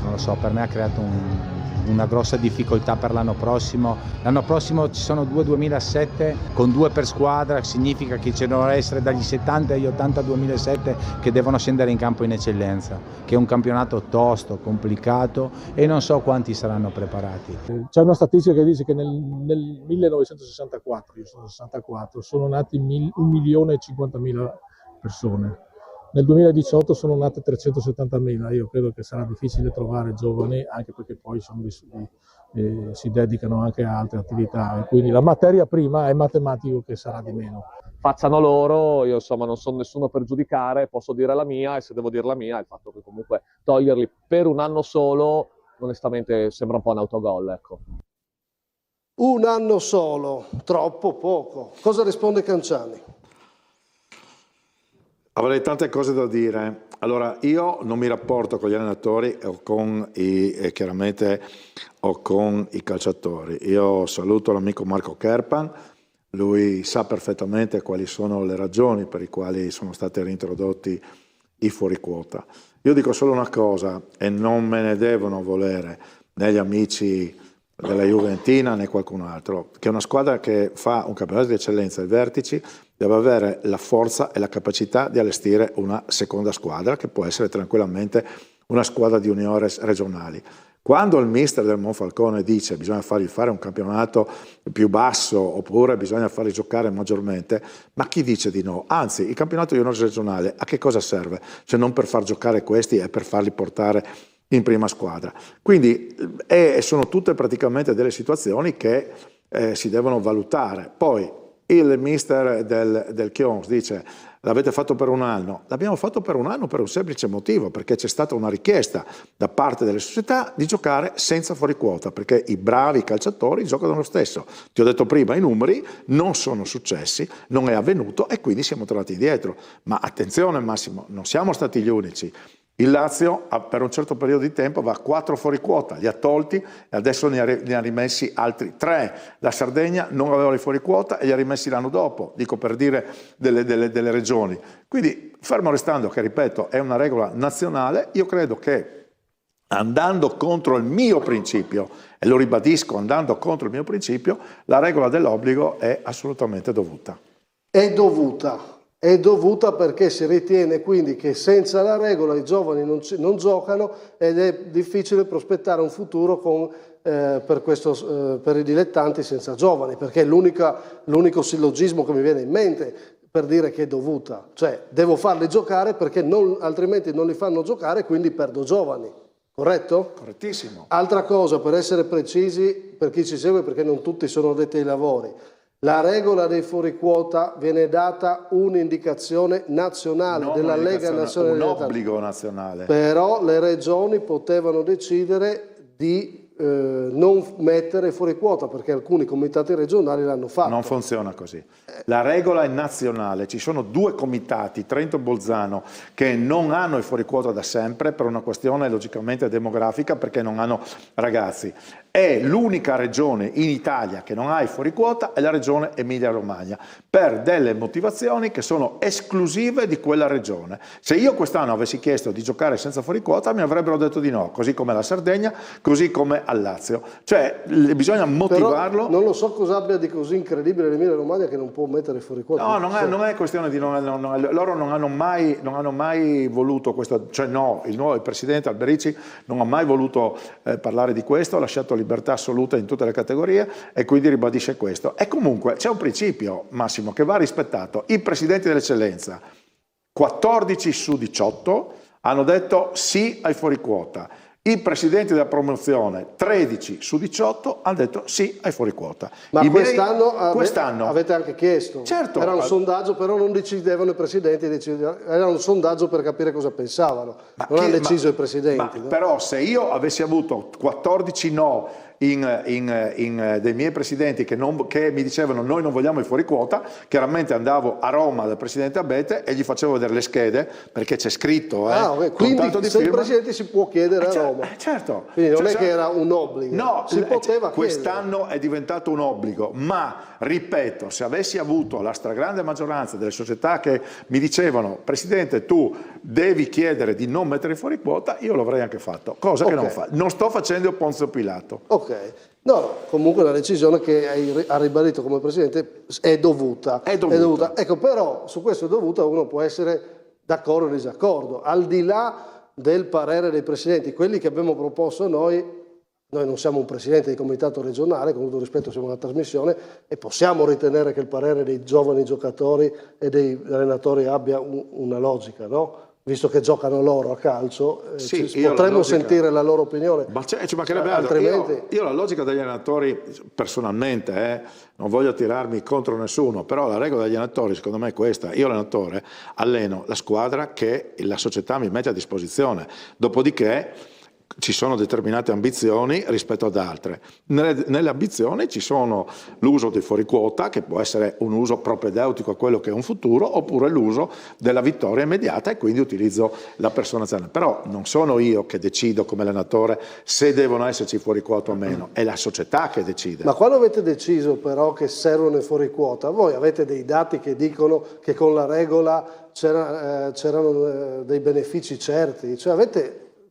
non lo so, per me ha creato una grossa difficoltà per l'anno prossimo. L'anno prossimo ci sono 2007 con 2 per squadra, significa che ci devono essere dagli 70 agli 80 2007 che devono scendere in campo in eccellenza, che è un campionato tosto, complicato e non so quanti saranno preparati. C'è una statistica che dice che nel 1964, io sono 64, sono nati 1.050.000 persone. Nel 2018 sono nate 370.000, io credo che sarà difficile trovare giovani, anche perché poi si dedicano anche a altre attività, e quindi la materia prima è matematico che sarà di meno. Facciano loro, io insomma non sono nessuno per giudicare, posso dire la mia, e se devo dire la mia è il fatto che comunque toglierli per un anno solo, onestamente sembra un po' un autogol, ecco. Un anno solo, troppo poco. Cosa risponde Canciani? Avrei tante cose da dire. Allora, io non mi rapporto con gli allenatori o con i calciatori. Io saluto l'amico Marco Kerpan, lui sa perfettamente quali sono le ragioni per le quali sono stati reintrodotti i fuoriquota. Io dico solo una cosa, e non me ne devono volere né gli amici della Juventina né qualcun altro, che una squadra che fa un campionato di eccellenza ai vertici deve avere la forza e la capacità di allestire una seconda squadra, che può essere tranquillamente una squadra di juniores regionali. Quando il mister del Monfalcone dice che bisogna fargli fare un campionato più basso oppure bisogna farli giocare maggiormente, ma chi dice di no? Anzi, il campionato juniores regionale a che cosa serve? Cioè non per far giocare questi, è per farli portare in prima squadra. Quindi sono tutte praticamente delle situazioni che si devono valutare. Poi il mister del Chions dice l'avete fatto per un anno. L'abbiamo fatto per un anno per un semplice motivo, perché c'è stata una richiesta da parte delle società di giocare senza fuoriquota, perché i bravi calciatori giocano lo stesso. Ti ho detto prima, i numeri non sono successi, non è avvenuto e quindi siamo tornati indietro. Ma attenzione Massimo, non siamo stati gli unici. Il Lazio per un certo periodo di tempo va a 4 fuori quota, li ha tolti e adesso ne ha rimessi altri 3. La Sardegna non aveva i fuori quota e li ha rimessi l'anno dopo, dico per dire delle regioni. Quindi fermo restando che, ripeto, è una regola nazionale, io credo che andando contro il mio principio, e lo ribadisco, andando contro il mio principio, la regola dell'obbligo è assolutamente dovuta. È dovuta. È dovuta perché si ritiene quindi che senza la regola i giovani non giocano ed è difficile prospettare un futuro per i dilettanti senza giovani, perché è l'unico sillogismo che mi viene in mente per dire che è dovuta. Cioè devo farli giocare perché altrimenti non li fanno giocare, quindi perdo giovani. Corretto? Correttissimo. Altra cosa, per essere precisi, per chi ci segue, perché non tutti sono addetti ai lavori. La regola dei fuoriquota viene data un'indicazione nazionale della Lega Nazionale. Un obbligo nazionale. Però le regioni potevano decidere di non mettere fuori quota, perché alcuni comitati regionali l'hanno fatto. Non funziona così. La regola è nazionale, ci sono 2 comitati, Trento e Bolzano, che non hanno i fuori quota da sempre per una questione logicamente demografica, perché non hanno ragazzi. È l'unica regione in Italia che non ha i fuori quota, è la regione Emilia-Romagna, per delle motivazioni che sono esclusive di quella regione. Se io quest'anno avessi chiesto di giocare senza fuori quota mi avrebbero detto di no, così come la Sardegna, così come al Lazio. Cioè bisogna motivarlo. Però non lo so cosa abbia di così incredibile l'Emilia-Romagna che non può mettere fuori quota. No, non è questione di loro non hanno mai voluto questo, cioè no, il presidente Alberici non ha mai voluto parlare di questo, ha lasciato libertà assoluta in tutte le categorie e quindi ribadisce questo. E comunque c'è un principio, Massimo, che va rispettato. I presidenti dell'eccellenza, 14 su 18, hanno detto sì ai fuoriquota. I presidenti della promozione, 13 su 18, hanno detto sì ai fuoriquota. Ma quest'anno avete anche chiesto. Certo. Era un sondaggio, però non decidevano i presidenti, era un sondaggio per capire cosa pensavano. Non hanno deciso i presidenti. Però se io avessi avuto 14 no dei miei presidenti che mi dicevano noi non vogliamo i fuori quota, chiaramente andavo a Roma dal presidente Abete e gli facevo vedere le schede, perché c'è scritto okay. Quindi se il presidente si può chiedere a Roma. Certo. Quindi non è che era un obbligo. No, si poteva quest'anno è diventato un obbligo, ma ripeto, se avessi avuto la stragrande maggioranza delle società che mi dicevano presidente tu devi chiedere di non mettere fuori quota, io l'avrei anche fatto, cosa che non fa. Non sto facendo Ponzio Pilato. Ok, no, comunque la decisione che ha ribadito come presidente è dovuta. È dovuta. Ecco, però su questo è dovuta uno può essere d'accordo o disaccordo, al di là del parere dei presidenti, quelli che abbiamo proposto noi non siamo un presidente di comitato regionale, con tutto rispetto siamo una trasmissione e possiamo ritenere che il parere dei giovani giocatori e dei allenatori abbia una logica, no? Visto che giocano loro a calcio, potremmo sentire la loro opinione. Ma ci mancherebbe altro. Altrimenti... Io la logica degli allenatori, personalmente, non voglio tirarmi contro nessuno, però la regola degli allenatori secondo me è questa. Io allenatore alleno la squadra che la società mi mette a disposizione, dopodiché ci sono determinate ambizioni rispetto ad altre. Nelle ambizioni ci sono l'uso dei fuori quota, che può essere un uso propedeutico a quello che è un futuro, oppure l'uso della vittoria immediata e quindi utilizzo la persona anziana. Però non sono io che decido come allenatore se devono esserci fuori quota o meno, è la società che decide. Ma quando avete deciso però che servono i fuori quota, voi avete dei dati che dicono che con la regola c'erano dei benefici certi? Cioè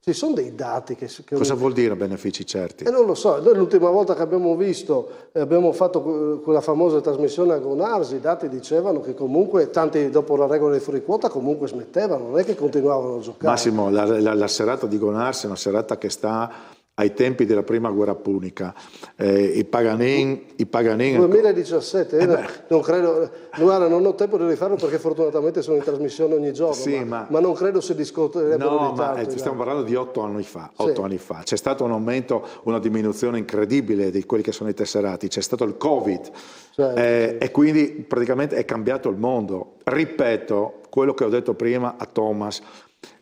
ci sono dei dati che... Cosa vuol dire benefici certi? Non lo so, noi l'ultima volta che abbiamo visto, abbiamo fatto quella famosa trasmissione a Gonarsi, i dati dicevano che comunque, tanti dopo la regola dei fuori quota comunque smettevano, non è che continuavano a giocare. Massimo, la serata di Gonarsi è una serata che sta ai tempi della prima guerra punica. I Paganin 2017, non credo, guarda, non ho tempo di rifarlo perché fortunatamente sono in trasmissione ogni giorno, sì, ma non credo si discuterebbero no, di tanto. Ma stiamo parlando di 8 anni fa. 8 anni fa. C'è stato un aumento, una diminuzione incredibile di quelli che sono i tesserati, c'è stato il Covid e quindi praticamente è cambiato il mondo. Ripeto quello che ho detto prima a Thomas.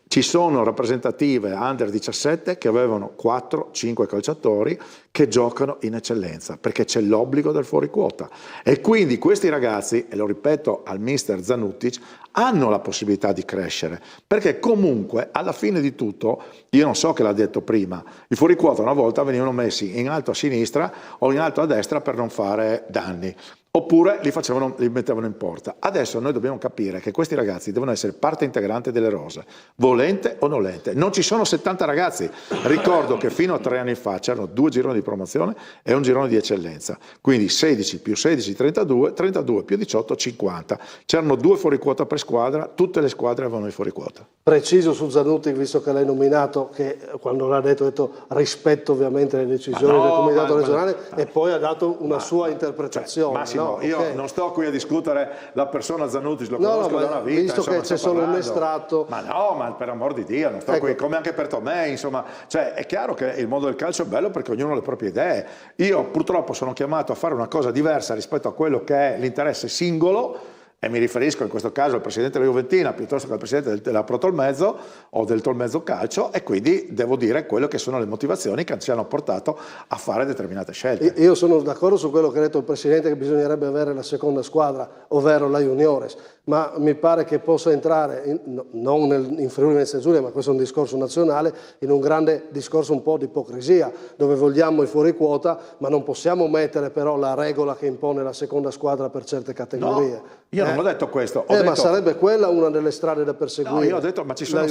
Ci sono rappresentative under 17 che avevano 4-5 calciatori che giocano in eccellenza perché c'è l'obbligo del fuori quota e quindi questi ragazzi, e lo ripeto al mister Zanutic, hanno la possibilità di crescere perché comunque alla fine di tutto, io non so che l'ha detto prima, i fuori quota una volta venivano messi in alto a sinistra o in alto a destra per non fare danni. Oppure li mettevano in porta. Adesso noi dobbiamo capire che questi ragazzi devono essere parte integrante delle rose, volente o nolente. Non ci sono 70 ragazzi. Ricordo che fino a 3 anni fa c'erano 2 gironi di promozione e un girone di eccellenza. Quindi 16 più 16, 32, 32 più 18, 50. C'erano 2 fuori quota per squadra, tutte le squadre avevano i fuori quota. Preciso su Zanutic, visto che l'hai nominato, che quando l'ha detto ha detto rispetto ovviamente le decisioni del comitato regionale e poi ha dato una sua interpretazione. Massimo, io non sto qui a discutere la persona Zanutic, lo conosco da una vita. Visto che c'è solo un estratto. Ma no, ma per amor di Dio, non sto qui, come anche per Tomei, insomma. Cioè, è chiaro che il mondo del calcio è bello perché ognuno ha le proprie idee. Io purtroppo sono chiamato a fare una cosa diversa rispetto a quello che è l'interesse singolo. E mi riferisco in questo caso al presidente della Juventina piuttosto che al presidente della Pro Tolmezzo o del Tolmezzo Calcio e quindi devo dire quelle che sono le motivazioni che ci hanno portato a fare determinate scelte. Io sono d'accordo su quello che ha detto il presidente, che bisognerebbe avere la seconda squadra, ovvero la Juniores, ma mi pare che possa entrare, non in Friuli Venezia Giulia, ma questo è un discorso nazionale, in un grande discorso un po' di ipocrisia, dove vogliamo i fuori quota, ma non possiamo mettere però la regola che impone la seconda squadra per certe categorie. No, io non ho detto questo. Ho detto... Ma sarebbe quella una delle strade da perseguire. No, io ho detto, ma ci sono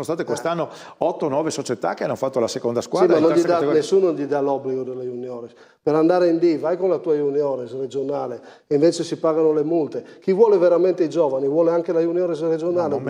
state quest'anno 8 o 9 società che hanno fatto la seconda squadra. Sì, ma nessuno gli dà l'obbligo della Juniores. Per andare in D, vai con la tua Juniores regionale, e invece si pagano le multe. Chi vuole veramente i giovani, vuole anche la Juniores regionale. Un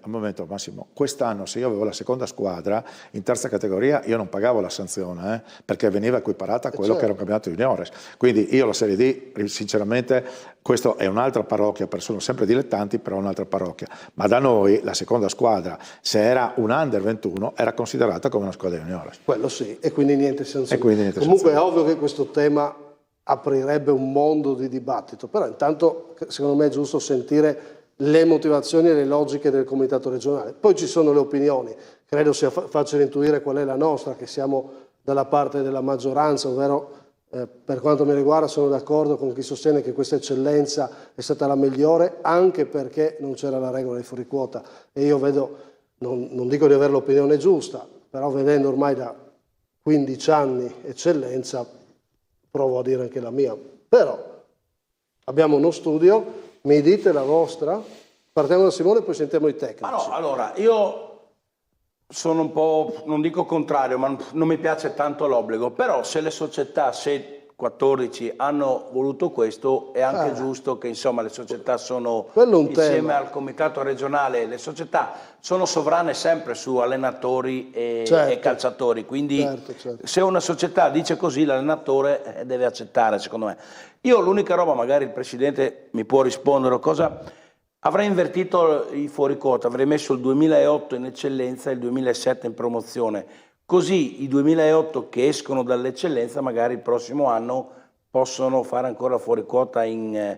momento, Massimo. Quest'anno, se io avevo la seconda squadra in terza categoria, io non pagavo la sanzione, perché veniva equiparata a quello che era un campionato Juniores. Quindi io la Serie D, sinceramente, questo è un'altra parrocchia, sono sempre dilettanti, però un'altra parrocchia. Ma da noi la seconda squadra, se era un under 21, era considerata come una squadra Juniores. Quello sì, e quindi niente sanzione. Comunque è ovvio che questo tema aprirebbe un mondo di dibattito, però intanto secondo me è giusto sentire le motivazioni e le logiche del comitato regionale. Poi ci sono le opinioni, credo sia facile intuire qual è la nostra, che siamo dalla parte della maggioranza, ovvero per quanto mi riguarda sono d'accordo con chi sostiene che questa eccellenza è stata la migliore, anche perché non c'era la regola di fuori quota, e io vedo, non dico di avere l'opinione giusta, però vedendo ormai da 15 anni eccellenza, provo a dire anche la mia. Però abbiamo uno studio, mi dite la vostra, partiamo da Simone e poi sentiamo i tecnici. Ma no, allora, io sono un po', non dico contrario, ma non mi piace tanto l'obbligo, però se le società, se 14 hanno voluto questo, è anche giusto che insomma le società sono insieme al comitato regionale, le società sono sovrane sempre su allenatori e calciatori, quindi se una società dice così l'allenatore deve accettare, secondo me. Io l'unica roba, magari il presidente mi può rispondere, cosa avrei invertito i fuoriquota, avrei messo il 2008 in eccellenza e il 2007 in promozione. Così i 2008 che escono dall'eccellenza magari il prossimo anno possono fare ancora fuori quota in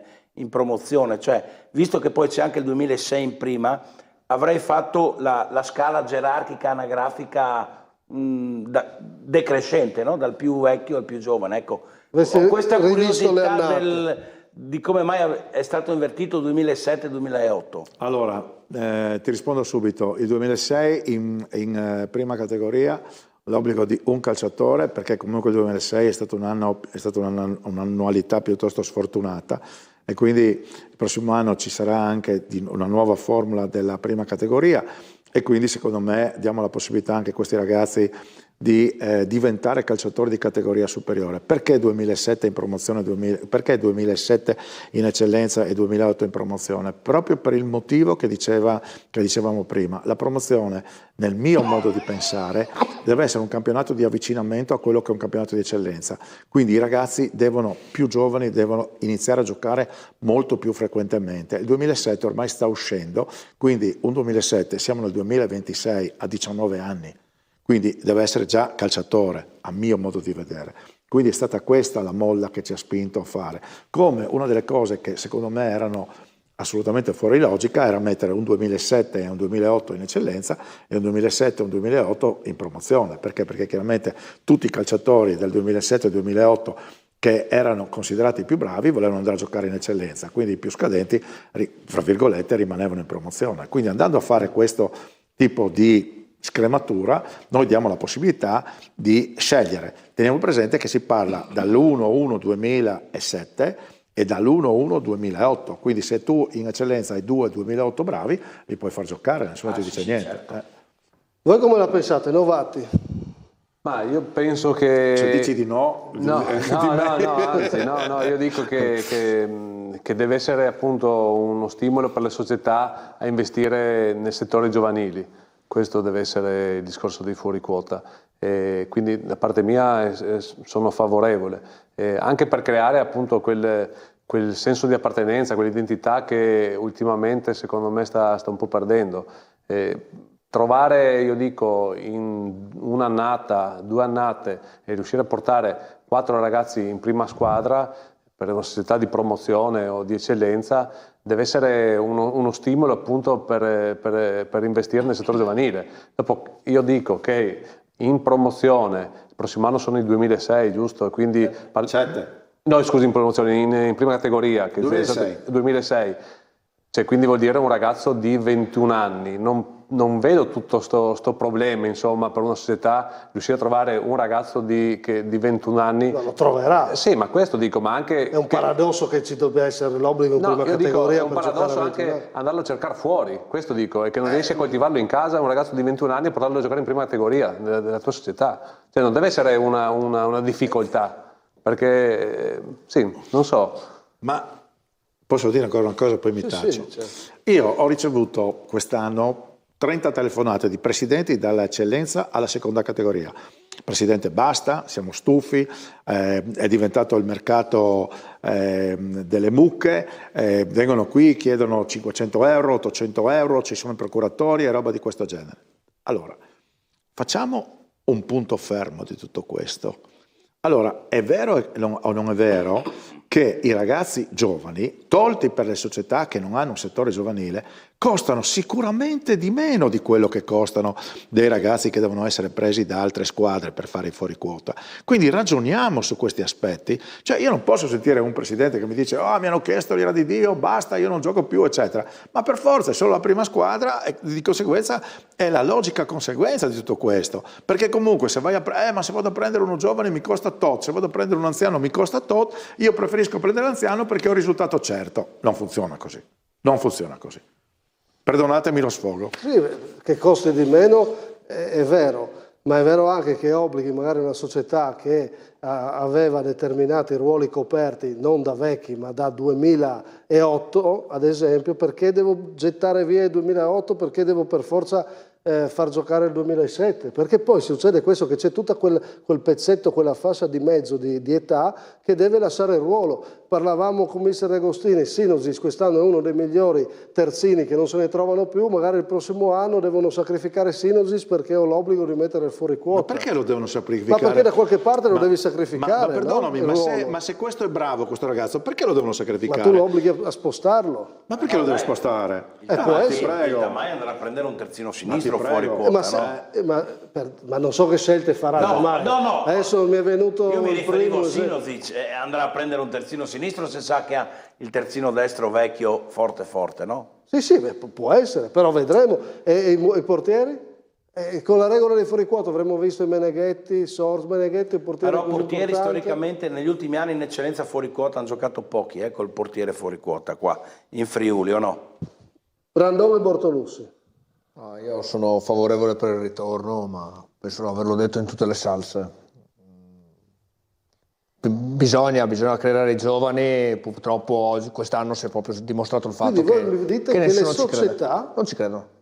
promozione. Cioè, visto che poi c'è anche il 2006 in prima, avrei fatto la scala gerarchica anagrafica decrescente, no? Dal più vecchio al più giovane. Ecco, ho questa curiosità di come mai è stato invertito 2007-2008. Allora, ti rispondo subito. Il 2006 in prima categoria l'obbligo di un calciatore, perché comunque il 2006 è stato un'annualità piuttosto sfortunata e quindi il prossimo anno ci sarà anche una nuova formula della prima categoria e quindi secondo me diamo la possibilità anche a questi ragazzi di diventare calciatori di categoria superiore. Perché 2007 in promozione, perché 2007 in eccellenza e 2008 in promozione? Proprio per il motivo che dicevamo prima. La promozione, nel mio modo di pensare, deve essere un campionato di avvicinamento a quello che è un campionato di eccellenza. Quindi i ragazzi più giovani devono iniziare a giocare molto più frequentemente. Il 2007 ormai sta uscendo, quindi un 2007, siamo nel 2026 a 19 anni. Quindi deve essere già calciatore, a mio modo di vedere. Quindi è stata questa la molla che ci ha spinto a fare. Come una delle cose che secondo me erano assolutamente fuori logica era mettere un 2007 e un 2008 in eccellenza e un 2007 e un 2008 in promozione. Perché? Perché chiaramente tutti i calciatori del 2007 e 2008 che erano considerati i più bravi volevano andare a giocare in eccellenza, quindi i più scadenti, fra virgolette, rimanevano in promozione. Quindi andando a fare questo tipo di scrematura, noi diamo la possibilità di scegliere. Teniamo presente che si parla dall'1-1-2007 e dall'1-1-2008, quindi se tu in eccellenza hai 2008 bravi, li puoi far giocare, nessuno ti dice niente. Certo. Voi come la pensate, Novatti? Ma io penso che... Se dici di no... Anzi, io dico che deve essere appunto uno stimolo per le società a investire nel settore giovanili. Questo deve essere il discorso dei fuori quota, quindi da parte mia sono favorevole, anche per creare appunto quel senso di appartenenza, quell'identità che ultimamente secondo me sta un po' perdendo. Trovare, io dico, in un'annata, 2 annate e riuscire a portare 4 ragazzi in prima squadra per una società di promozione o di eccellenza deve essere uno stimolo appunto per investire nel settore giovanile. Dopo io dico che in promozione, il prossimo anno sono i 2006, giusto? Quindi no, scusi, in promozione, in prima categoria, che 2006. Cioè, quindi vuol dire un ragazzo di 21 anni. Non vedo tutto sto problema, insomma, per una società riuscire a trovare un ragazzo di 21 anni. No, lo troverà. Sì, ma questo dico, ma anche... È un paradosso che ci dovrebbe essere l'obbligo in prima categoria. È un paradosso anche andarlo a cercare fuori, questo dico, è che non riesci a coltivarlo in casa, un ragazzo di 21 anni, e portarlo a giocare in prima categoria della tua società. Cioè, non deve essere una difficoltà, perché, sì, non so. Ma posso dire ancora una cosa, poi mi taccio. Sì, certo. Io ho ricevuto quest'anno 30 telefonate di presidenti dall'eccellenza alla seconda categoria. Presidente, basta, siamo stufi, è diventato il mercato delle mucche, vengono qui, chiedono 500 euro, 800 euro, ci sono i procuratori e roba di questo genere. Allora, facciamo un punto fermo di tutto questo. Allora, è vero o non è vero che i ragazzi giovani, tolti per le società che non hanno un settore giovanile, costano sicuramente di meno di quello che costano dei ragazzi che devono essere presi da altre squadre per fare i fuori quota. Quindi ragioniamo su questi aspetti. Cioè io non posso sentire un presidente che mi dice "Oh, mi hanno chiesto l'ira di Dio, basta, io non gioco più", eccetera. Ma per forza è solo la prima squadra e di conseguenza è la logica conseguenza di tutto questo. Perché comunque se vai ma se vado a prendere uno giovane mi costa tot, se vado a prendere un anziano mi costa tot, io preferisco prendere l'anziano perché ho un risultato certo. Non funziona così. Non funziona così. Perdonatemi lo sfogo. Sì, che costi di meno è vero, ma è vero anche che obblighi magari una società che aveva determinati ruoli coperti non da vecchi ma da 2008 ad esempio, perché devo gettare via il 2008, perché devo per forza far giocare il 2007, perché poi succede questo, che c'è tutta quel pezzetto, quella fascia di mezzo di età che deve lasciare il ruolo. Parlavamo con mister Agostini, Synosis quest'anno è uno dei migliori terzini che non se ne trovano più, magari il prossimo anno devono sacrificare Synosis perché ho l'obbligo di mettere il fuori quota. Ma perché lo devono sacrificare? Ma perché da qualche parte lo devi sacrificare. Ma perdonami, no? ma se questo è bravo, questo ragazzo, perché lo devono sacrificare? Ma tu lo obblighi a spostarlo. Ma perché lo devi spostare? Può essere. Il Tamai andrà a prendere un terzino sinistro fuori quota, ma non so che scelte farà Tamai. No. Adesso mi è venuto io mi il riferivo primo a Synosis, andrà a prendere un terzino sinistro se sa che ha il terzino destro vecchio forte, no? Sì, può essere, però vedremo. E i portieri? Con la regola dei fuori quota avremmo visto i Meneghetti, Sors, Meneghetti, il portiere. Però portieri storicamente negli ultimi anni in eccellenza fuori quota hanno giocato pochi, col portiere fuori quota qua, in Friuli o no? Brandone e Bortolussi. Io sono favorevole per il ritorno, ma penso di averlo detto in tutte le salse. Bisogna creare i giovani, purtroppo oggi, quest'anno si è proprio dimostrato il fatto voi dite che le società non ci credono.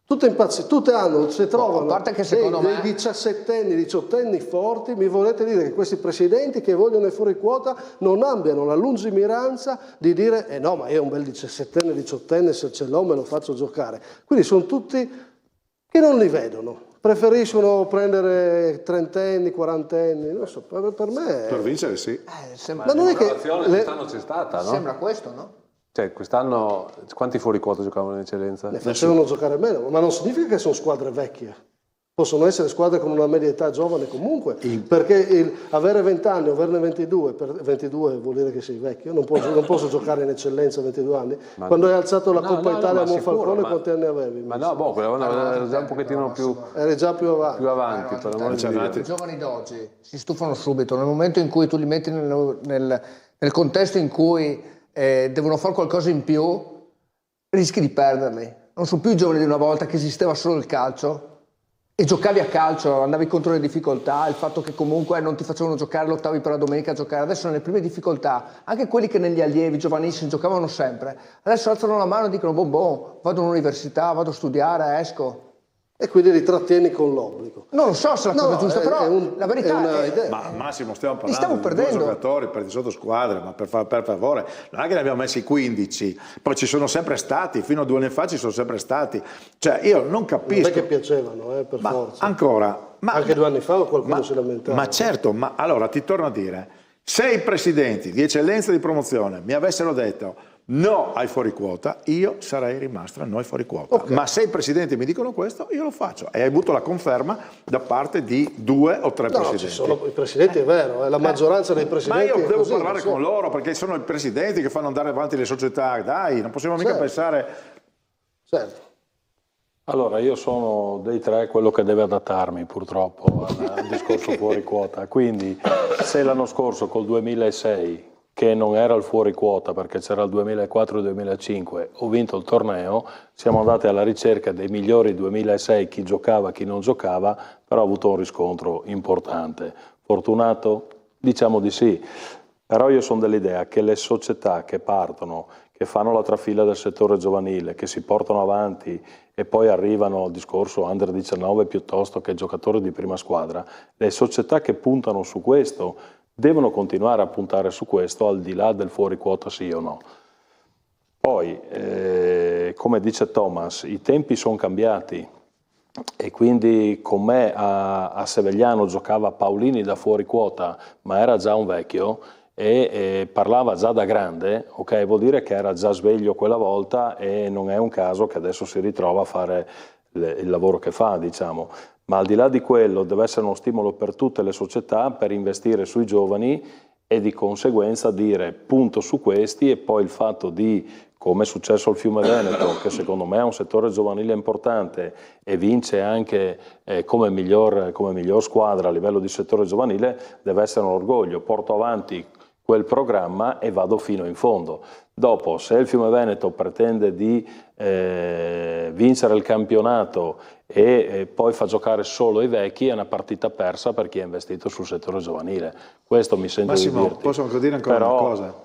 Tutte impazzite, tutte hanno, se trovano a parte che secondo me dei 17enni, 18enni forti, mi volete dire che questi presidenti che vogliono i fuori quota non abbiano la lungimiranza di dire no, ma io un bel 17enne, 18enne se ce l'ho me lo faccio giocare. Quindi sono tutti che non li vedono. Preferiscono prendere trentenni, quarantenni, non so, per me... Per vincere sì. Ma non è che... Quest'anno c'è stata, no? Sembra questo, no? Cioè, quest'anno quanti fuori quota giocavano in eccellenza? Ne facevano giocare meno, ma non significa che sono squadre vecchie. Possono essere squadre con una media età giovane comunque, perché avere 20 anni o averne 22, 22 vuol dire che sei vecchio, non posso giocare in eccellenza a 22 anni. Quando hai alzato la Coppa Italia a Monfalcone quanti anni avevi? Ma no, quella era già un pochettino più... Eri già più avanti. Per l'amore di Dio. I giovani d'oggi si stufano subito, nel momento in cui tu li metti nel contesto in cui devono fare qualcosa in più, rischi di perderli. Non sono più i giovani di una volta che esisteva solo il calcio. E giocavi a calcio, andavi contro le difficoltà, il fatto che comunque non ti facevano giocare, lottavi per la domenica a giocare. Adesso nelle prime difficoltà, anche quelli che negli allievi giovanissimi giocavano sempre, adesso alzano la mano e dicono vado all'università, vado a studiare, esco. E quindi li trattieni con l'obbligo. Non lo so se è la cosa giusta, però la verità è... Ma Massimo, stiamo parlando di 2 giocatori per 18 squadre, ma per favore, non è che ne abbiamo messi 15, poi ci sono sempre stati, fino a 2 anni fa ci sono sempre stati. Cioè io non capisco... Non è che piacevano, per forza. Ancora... Anche 2 anni fa qualcuno si lamentava. Ma certo, ma allora ti torno a dire, se i presidenti di eccellenza di promozione mi avessero detto no ai fuori quota, io sarei rimasto a noi fuori quota. Okay. Ma se i presidenti mi dicono questo, io lo faccio. E hai avuto la conferma da parte di 2 o 3 presidenti. Ci sono i presidenti, è vero, è la maggioranza dei presidenti. Ma io devo parlare con loro, perché sono i presidenti che fanno andare avanti le società. Dai, non possiamo mica pensare... Certo. Allora, io sono dei 3 quello che deve adattarmi purtroppo al discorso fuori quota. Quindi, se l'anno scorso col 2006... che non era il fuori quota perché c'era il 2004 e il 2005, ho vinto il torneo, siamo andati alla ricerca dei migliori 2006, chi giocava, chi non giocava, però ho avuto un riscontro importante. Fortunato? Diciamo di sì, però io sono dell'idea che le società che partono, che fanno la trafila del settore giovanile, che si portano avanti e poi arrivano al discorso under 19 piuttosto che giocatori di prima squadra, le società che puntano su questo devono continuare a puntare su questo al di là del fuori quota sì o no. Poi, come dice Thomas, i tempi sono cambiati e quindi con me a Sevegliano giocava Paolini da fuori quota, ma era già un vecchio, e parlava già da grande, ok, vuol dire che era già sveglio quella volta e non è un caso che adesso si ritrova a fare il lavoro che fa, diciamo. Ma al di là di quello deve essere uno stimolo per tutte le società per investire sui giovani e di conseguenza dire punto su questi, e poi il fatto di, come è successo al Fiume Veneto, che secondo me è un settore giovanile importante e vince anche come miglior squadra a livello di settore giovanile, deve essere un orgoglio. Porto avanti quel programma e vado fino in fondo. Dopo, se il Fiume Veneto pretende di vincere il campionato e poi fa giocare solo i vecchi, è una partita persa per chi ha investito sul settore giovanile. Questo mi sento Massimo, di dirti. posso anche dire ancora una cosa?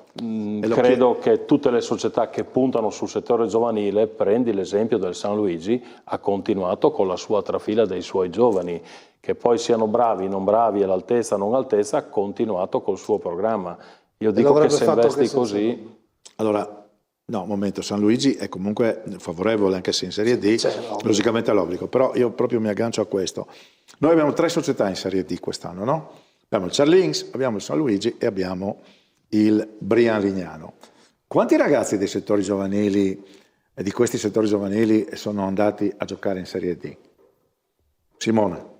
Credo che tutte le società che puntano sul settore giovanile, prendi l'esempio del San Luigi, ha continuato con la sua trafila dei suoi giovani, che poi siano bravi, non bravi, all'altezza, non all'altezza, ha continuato col suo programma. Io dico che se investi così... Allora, no, un momento, San Luigi è comunque favorevole anche se in Serie D, logicamente all'obbligo, però io proprio mi aggancio a questo. Noi abbiamo 3 società in Serie D quest'anno, no? Abbiamo il Charlings, abbiamo il San Luigi e abbiamo il Brian Lignano. Quanti ragazzi dei settori giovanili, di questi settori giovanili, sono andati a giocare in Serie D? Simone?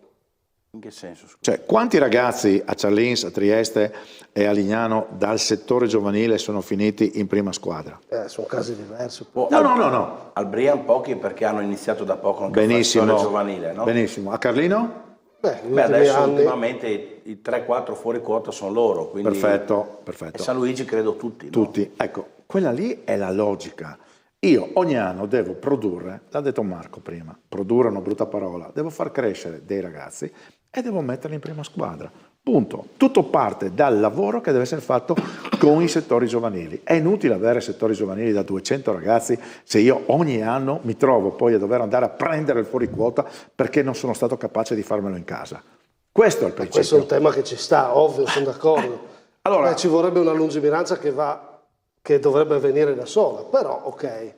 In che senso? Scusa? Cioè, quanti ragazzi a Charlins, a Trieste e a Lignano dal settore giovanile sono finiti in prima squadra? Sono casi diversi. No. Al Brian pochi, perché hanno iniziato da poco anche il settore giovanile, no? Benissimo. A Carlino? Beh, adesso ultimamente i 3-4 fuori quota sono loro. Quindi Perfetto. E San Luigi credo tutti. No? Tutti. Ecco, quella lì è la logica. Io ogni anno devo produrre, l'ha detto Marco prima, produrre è una brutta parola, devo far crescere dei ragazzi e devo metterli in prima squadra. Punto. Tutto parte dal lavoro che deve essere fatto con i settori giovanili. È inutile avere settori giovanili da 200 ragazzi se io ogni anno mi trovo poi a dover andare a prendere il fuori quota perché non sono stato capace di farmelo in casa. Questo è il principio. Questo è un tema che ci sta, ovvio, sono d'accordo. Allora, ci vorrebbe una lungimiranza che dovrebbe venire da sola, però ok,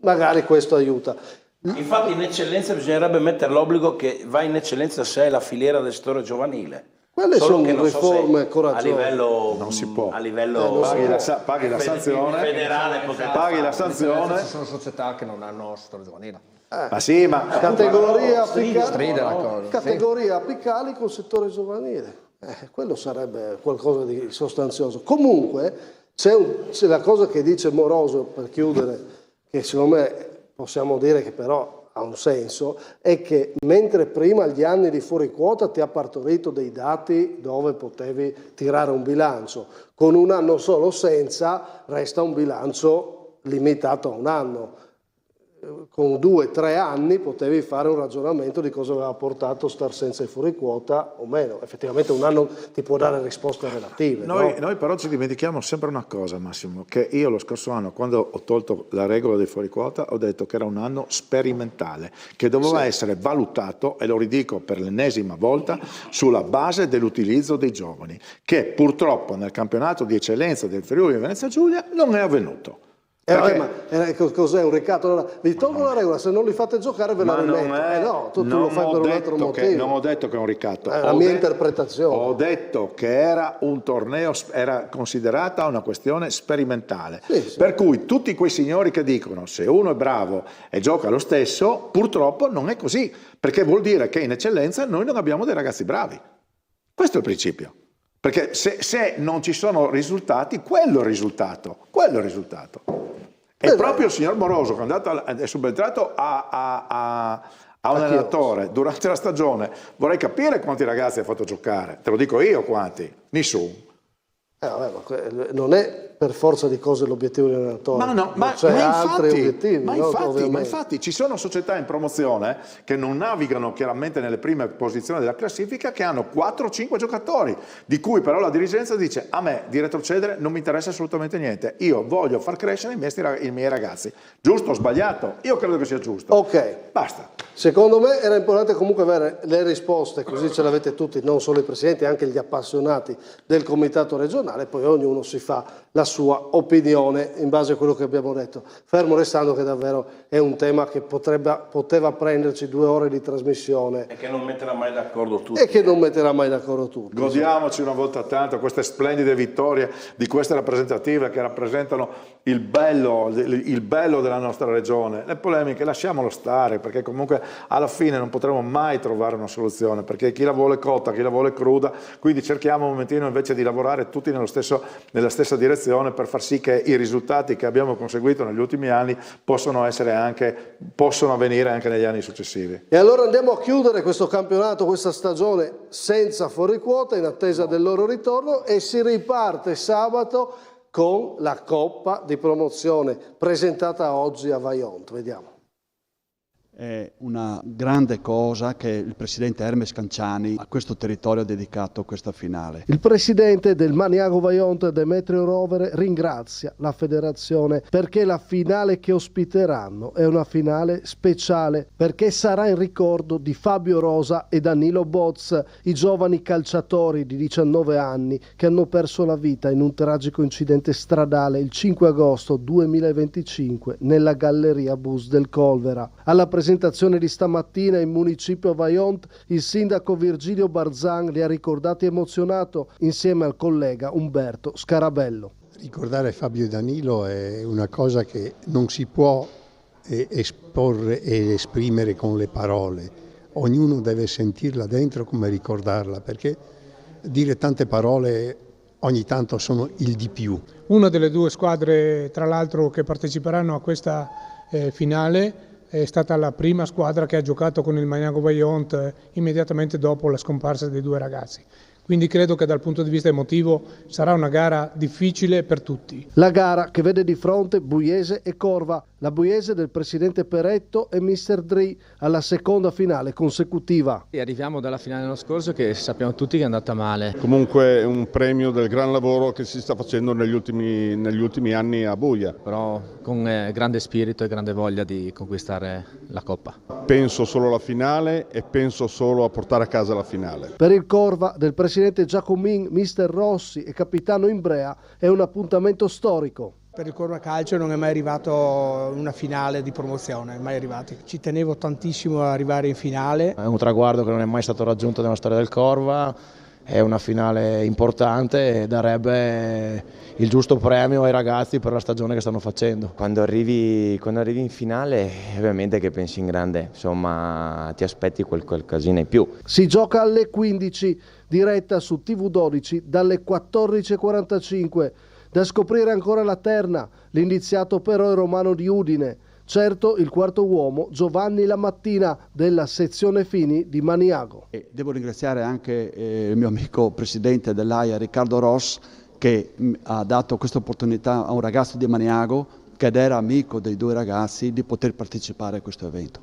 magari questo aiuta. Infatti in eccellenza bisognerebbe mettere l'obbligo che va in eccellenza se è la filiera del settore giovanile. Quelle sono riforme coraggiose. A livello non si può. A livello paghi la sanzione. Federale paghi la sanzione. Ci sono società che non hanno settore giovanile. Ma sì, ma categoria apicali col settore giovanile. Quello sarebbe qualcosa di sostanzioso. Comunque c'è la cosa che dice Moroso, per chiudere, che secondo me possiamo dire che però ha un senso, è che mentre prima gli anni di fuori quota ti ha partorito dei dati dove potevi tirare un bilancio, con un anno solo senza resta un bilancio limitato a un anno. Con 2-3 anni potevi fare un ragionamento di cosa aveva portato star senza i fuori quota o meno. Effettivamente un anno ti può dare risposte relative. Noi però ci dimentichiamo sempre una cosa, Massimo, che io lo scorso anno, quando ho tolto la regola dei fuori quota, ho detto che era un anno sperimentale, che doveva essere valutato, e lo ridico per l'ennesima volta, sulla base dell'utilizzo dei giovani, che purtroppo nel campionato di eccellenza del Friuli Venezia Giulia non è avvenuto. Ma cos'è un ricatto? Allora, vi tolgo la regola, se non li fate giocare ve la rimetto. No, tu lo fai per un altro motivo. Non ho detto che è un ricatto. È la mia interpretazione. Ho detto che era un torneo, era considerata una questione sperimentale. Sì. Per cui tutti quei signori che dicono se uno è bravo e gioca lo stesso, purtroppo non è così, perché vuol dire che in eccellenza noi non abbiamo dei ragazzi bravi. Questo è il principio. Perché se non ci sono risultati, quello è il risultato. E proprio il signor Moroso, che è subentrato a un allenatore durante la stagione, vorrei capire quanti ragazzi ha fatto giocare. Te lo dico io quanti, nessuno. Non è per forza di cose l'obiettivo di allenatore. Ma infatti ci sono società in promozione che non navigano chiaramente nelle prime posizioni della classifica, che hanno 4-5 giocatori, di cui però la dirigenza dice: a me di retrocedere non mi interessa assolutamente niente, io voglio far crescere i miei ragazzi. Giusto o sbagliato? Io credo che sia giusto. Ok. Basta. Secondo me era importante comunque avere le risposte, così ce l'avete tutti, non solo i presidenti, anche gli appassionati del comitato regionale, poi ognuno si fa la sua opinione in base a quello che abbiamo detto, fermo restando che davvero è un tema che poteva prenderci 2 ore di trasmissione e che non metterà mai d'accordo tutti. Godiamoci una volta tanto queste splendide vittorie di queste rappresentative che rappresentano il bello della nostra regione. Le polemiche lasciamolo stare, perché comunque alla fine non potremo mai trovare una soluzione, perché chi la vuole cotta, chi la vuole cruda, quindi cerchiamo un momentino invece di lavorare tutti nella stessa direzione per far sì che i risultati che abbiamo conseguito negli ultimi anni possano avvenire anche negli anni successivi. E allora andiamo a chiudere questo campionato, questa stagione senza fuori quota, in attesa del loro ritorno, e si riparte sabato con la Coppa di Promozione presentata oggi a Vajont. Vediamo. È una grande cosa che il presidente Hermes Canciani a questo territorio ha dedicato questa finale. Il presidente del Maniago Vajont, Demetrio Rovere, ringrazia la federazione perché la finale che ospiteranno è una finale speciale, perché sarà in ricordo di Fabio Rosa e Danilo Boz, i giovani calciatori di 19 anni che hanno perso la vita in un tragico incidente stradale il 5 agosto 2025 nella galleria bus del Colvera. Alla presentazione di stamattina in municipio Vajont, il sindaco Virgilio Barzan li ha ricordati emozionato insieme al collega Umberto Scarabello. Ricordare Fabio e Danilo è una cosa che non si può esporre ed esprimere con le parole. Ognuno deve sentirla dentro come ricordarla, perché dire tante parole ogni tanto sono il di più. Una delle 2 squadre, tra l'altro, che parteciperanno a questa finale è stata la prima squadra che ha giocato con il Maniago Vajont immediatamente dopo la scomparsa dei 2 ragazzi. Quindi credo che dal punto di vista emotivo sarà una gara difficile per tutti. La gara che vede di fronte Buiese e Corva, la Buiese del presidente Peretto e Mr. Dri alla seconda finale consecutiva. E arriviamo dalla finale dell'anno scorso che sappiamo tutti che è andata male. Comunque è un premio del gran lavoro che si sta facendo negli ultimi anni a Buia. Però con grande spirito e grande voglia di conquistare la Coppa. Penso solo alla finale e penso solo a portare a casa la finale. Per il Corva del presidente Giacomin, mister Rossi e capitano Imbrea è un appuntamento storico. Per il Corva Calcio non è mai arrivato una finale di promozione, mai arrivati. Ci tenevo tantissimo ad arrivare in finale. È un traguardo che non è mai stato raggiunto nella storia del Corva, è una finale importante e darebbe il giusto premio ai ragazzi per la stagione che stanno facendo. Quando arrivi in finale ovviamente che pensi in grande, insomma ti aspetti qualcosina in più. Si gioca alle 15, diretta su TV12 dalle 14:45. Da scoprire ancora la terna, l'indiziato però è Romano di Udine. Certo il quarto uomo Giovanni Lamattina della sezione Fini di Maniago. Devo ringraziare anche il mio amico presidente dell'AIA Riccardo Ross, che ha dato questa opportunità a un ragazzo di Maniago che era amico dei 2 ragazzi di poter partecipare a questo evento.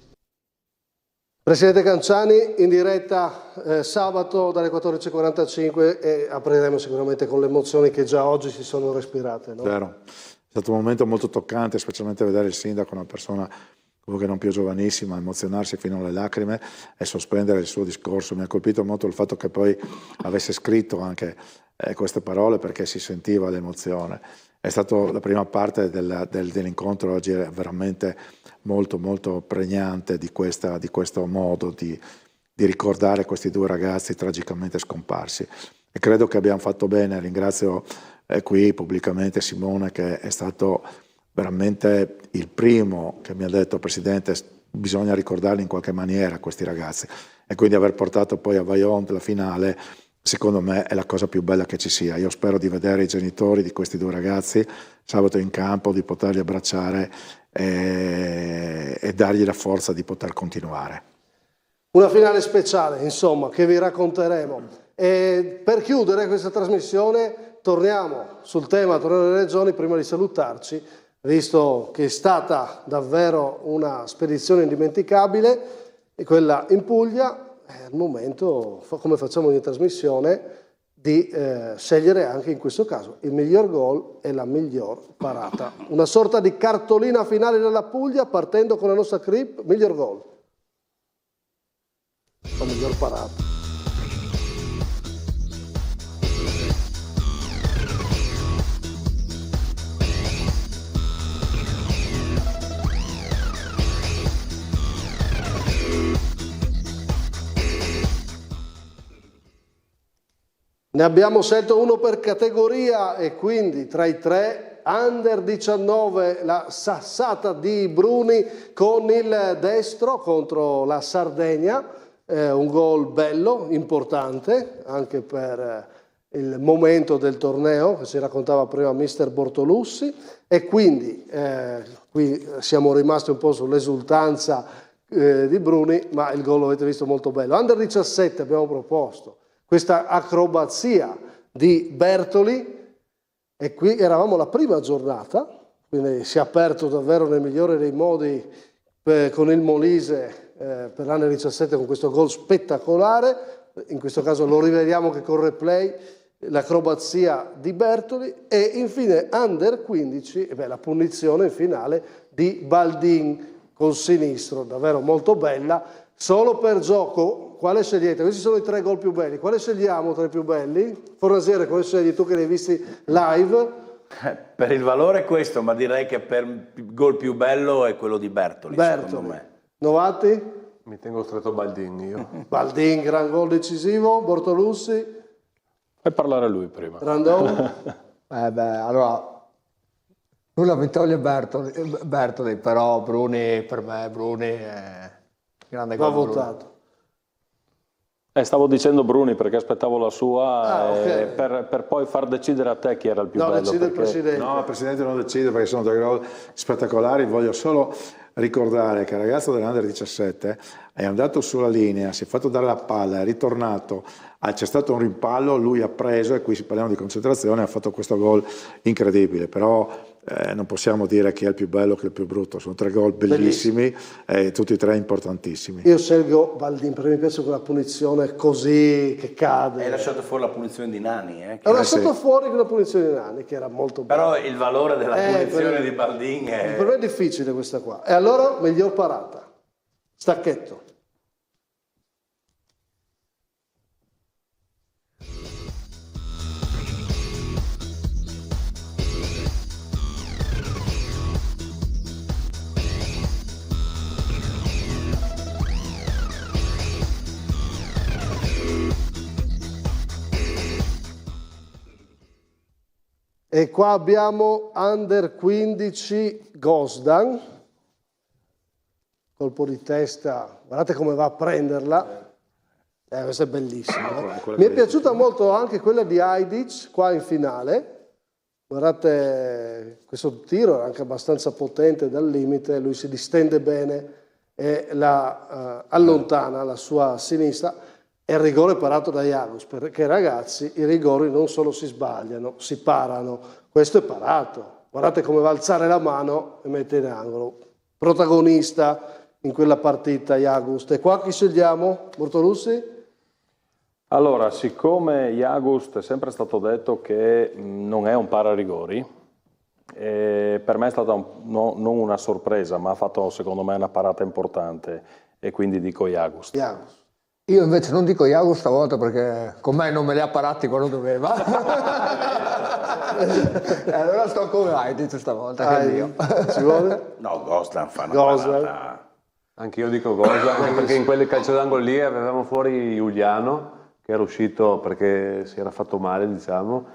Presidente Canciani, in diretta sabato dalle 14:45 e apriremo sicuramente con le emozioni che già oggi si sono respirate. No? Vero. È stato un momento molto toccante, specialmente vedere il sindaco, una persona comunque non più giovanissima, emozionarsi fino alle lacrime e sospendere il suo discorso. Mi ha colpito molto il fatto che poi avesse scritto anche queste parole, perché si sentiva l'emozione. È stata la prima parte dell'incontro oggi, è veramente molto molto pregnante di questo modo di ricordare questi 2 ragazzi tragicamente scomparsi. E credo che abbiamo fatto bene. Ringrazio qui pubblicamente Simone, che è stato veramente il primo che mi ha detto: Presidente, bisogna ricordarli in qualche maniera questi ragazzi, e quindi aver portato poi a Vajont la finale secondo me è la cosa più bella che ci sia. Io spero di vedere i genitori di questi 2 ragazzi sabato in campo, di poterli abbracciare e dargli la forza di poter continuare. Una finale speciale, insomma, che vi racconteremo. E per chiudere questa trasmissione torniamo sul tema Torneo delle Regioni, prima di salutarci, visto che è stata davvero una spedizione indimenticabile, e quella in Puglia. È il momento, come facciamo ogni trasmissione, di scegliere anche in questo caso il miglior gol e la miglior parata. Una sorta di cartolina finale della Puglia, partendo con la nostra clip, miglior gol o miglior parata. Ne abbiamo scelto uno per categoria e quindi tra i tre Under 19 la sassata di Bruni con il destro contro la Sardegna, un gol bello, importante anche per il momento del torneo che ci raccontava prima mister Bortolussi, e quindi qui siamo rimasti un po' sull'esultanza di Bruni, ma il gol lo avete visto molto bello. Under 17 abbiamo proposto questa acrobazia di Bertoli, e qui eravamo la prima giornata, quindi si è aperto davvero nel migliore dei modi con il Molise per l'Under 17 con questo gol spettacolare. In questo caso lo rivediamo che con replay, l'acrobazia di Bertoli, e infine Under 15, la punizione finale di Baldin col sinistro, davvero molto bella. Solo per gioco, quale scegliete? Questi sono i tre gol più belli. Quale scegliamo tra i più belli? Fornasiere, quale scegli tu che li hai visti live? Per il valore è questo, ma direi che per il gol più bello è quello di Bertoli, secondo me. Novatti? Mi tengo stretto Baldin io. Baldin, gran gol decisivo. Bortolussi? Fai parlare lui prima. Randon? Allora, nulla vittoria Bertoli, però Bruni, per me Bruni è grande gol. Va votato. Stavo dicendo Bruni perché aspettavo la sua okay. per poi far decidere a te chi era il più bello. Decide il Presidente. No, il Presidente non decide perché sono due gol spettacolari. Voglio solo ricordare che il ragazzo dell'Under 17 è andato sulla linea, si è fatto dare la palla, è ritornato, c'è stato un rimpallo, lui ha preso, e qui si parliamo di concentrazione, ha fatto questo gol incredibile, però non possiamo dire chi è il più bello e chi è il più brutto, sono tre gol bellissimi e tutti e tre importantissimi. Io scelgo Baldin perché mi piace quella punizione così che cade. Hai lasciato fuori la punizione di Nani. Ho lasciato fuori quella punizione di Nani che era molto bella. Però il valore della punizione di Baldin è... Per me è difficile questa qua. E allora miglior parata. Stacchetto. E qua abbiamo Under 15 Gosdan, colpo di testa, guardate come va a prenderla, questa è bellissima. Mi è piaciuta molto anche quella di Ajdic qua in finale, guardate questo tiro era anche abbastanza potente dal limite, lui si distende bene e la allontana la sua sinistra. È il rigore parato da Jagus, perché ragazzi i rigori non solo si sbagliano, si parano, questo è parato. Guardate come va a alzare la mano e mette in angolo. Protagonista in quella partita Jagus. E qua chi scegliamo? Bortolussi? Allora, siccome Jagus è sempre stato detto che non è un pararigori, per me è stata non una sorpresa, ma ha fatto secondo me una parata importante e quindi dico Jagus. Io invece non dico Jagus stavolta perché con me non me li ha parati quando doveva. Allora sto con Ajdic stavolta, che Dio. Ci vuole? No, Gosdan fa una parata. Anche io dico Gosdan, anche perché in quel calcio d'angolo lì avevamo fuori Giuliano, che era uscito perché si era fatto male, diciamo,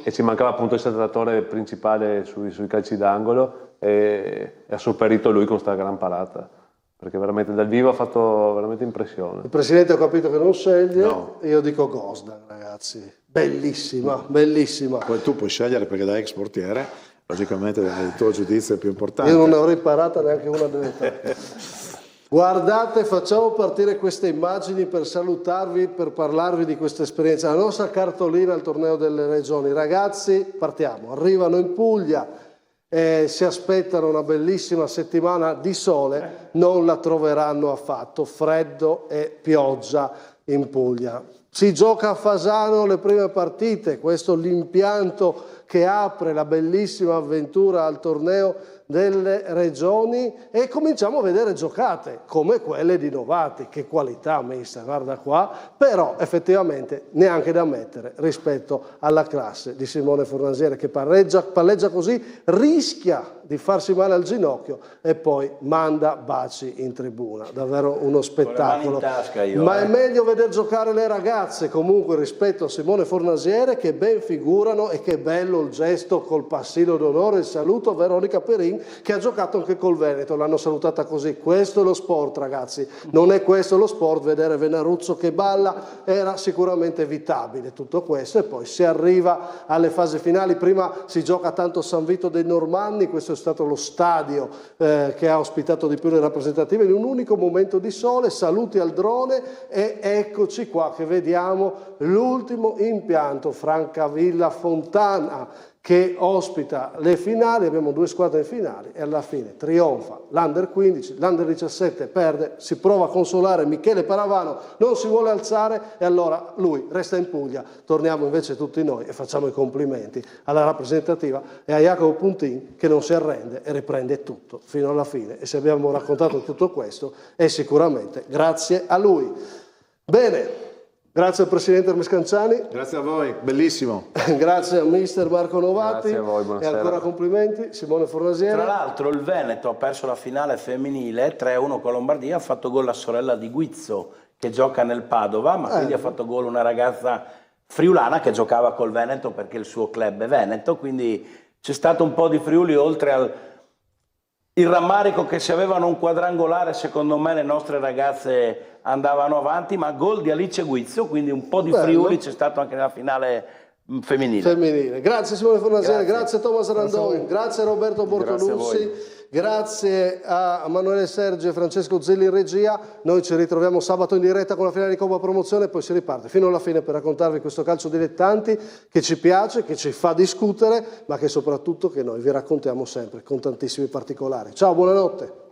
e ci mancava appunto il centratore principale sui calci d'angolo e ha sopperito lui con sta gran parata. Perché veramente dal vivo ha fatto veramente impressione. Il Presidente ho capito che non sceglie, no. Io dico Gosdan, ragazzi. Bellissima, bellissima. Poi tu puoi scegliere perché da ex portiere, logicamente il tuo giudizio è più importante. Io non ne avrei parata neanche una delle tre. Guardate, facciamo partire queste immagini per salutarvi, per parlarvi di questa esperienza. La nostra cartolina al torneo delle regioni. Ragazzi, partiamo. Arrivano in Puglia. Si aspettano una bellissima settimana di sole, non la troveranno affatto, freddo e pioggia in Puglia. Si gioca a Fasano le prime partite, questo è l'impianto che apre la bellissima avventura al torneo delle regioni e cominciamo a vedere giocate come quelle di Novati, che qualità messa, guarda qua, però effettivamente neanche da mettere rispetto alla classe di Simone Fornasiere che palleggia così, rischia di farsi male al ginocchio e poi manda baci in tribuna. Davvero uno spettacolo. Con le mani in tasca io, Ma è meglio vedere giocare le ragazze comunque rispetto a Simone Fornasiere, che ben figurano, e che bello il gesto col passino d'onore, il saluto a Veronica Perin, che ha giocato anche col Veneto, l'hanno salutata così. Questo è lo sport, ragazzi, non è questo lo sport. Vedere Venaruzzo che balla era sicuramente evitabile tutto questo, e poi si arriva alle fasi finali. Prima si gioca tanto San Vito dei Normanni, questo è stato lo stadio che ha ospitato di più le rappresentative, in un unico momento di sole. Saluti al drone e eccoci qua che vediamo l'ultimo impianto, Francavilla Fontana, che ospita le finali. Abbiamo due squadre in finale e alla fine trionfa l'Under 15, l'Under 17 perde, si prova a consolare Michele Paravano, non si vuole alzare e allora lui resta in Puglia. Torniamo invece tutti noi e facciamo i complimenti alla rappresentativa e a Jacopo Puntin, che non si arrende e riprende tutto fino alla fine, e se abbiamo raccontato tutto questo è sicuramente grazie a lui. Bene. Grazie al Presidente Ermes Canciani. Grazie a voi, bellissimo. Grazie a Mister Marco Novatti. Grazie a voi, buonasera. E ancora complimenti, Simone Fornasiere. Tra l'altro il Veneto ha perso la finale femminile 3-1 con Lombardia, ha fatto gol la sorella di Guizzo che gioca nel Padova, ma quindi ha fatto gol una ragazza friulana che giocava col Veneto perché il suo club è Veneto, quindi c'è stato un po' di Friuli, oltre al il rammarico che se avevano un quadrangolare secondo me le nostre ragazze andavano avanti, ma gol di Alice Guizzo, quindi un po' di Friuli c'è stato anche nella finale femminile. Grazie Simone Fornasiere, grazie Thomas Randon, grazie a Roberto Bortolussi, grazie a Emanuele Sergi e Francesco Zilli in regia. Noi ci ritroviamo sabato in diretta con la finale di Coppa Promozione e poi si riparte fino alla fine per raccontarvi questo calcio dilettanti che ci piace, che ci fa discutere, ma che soprattutto che noi vi raccontiamo sempre con tantissimi particolari. Ciao, buonanotte.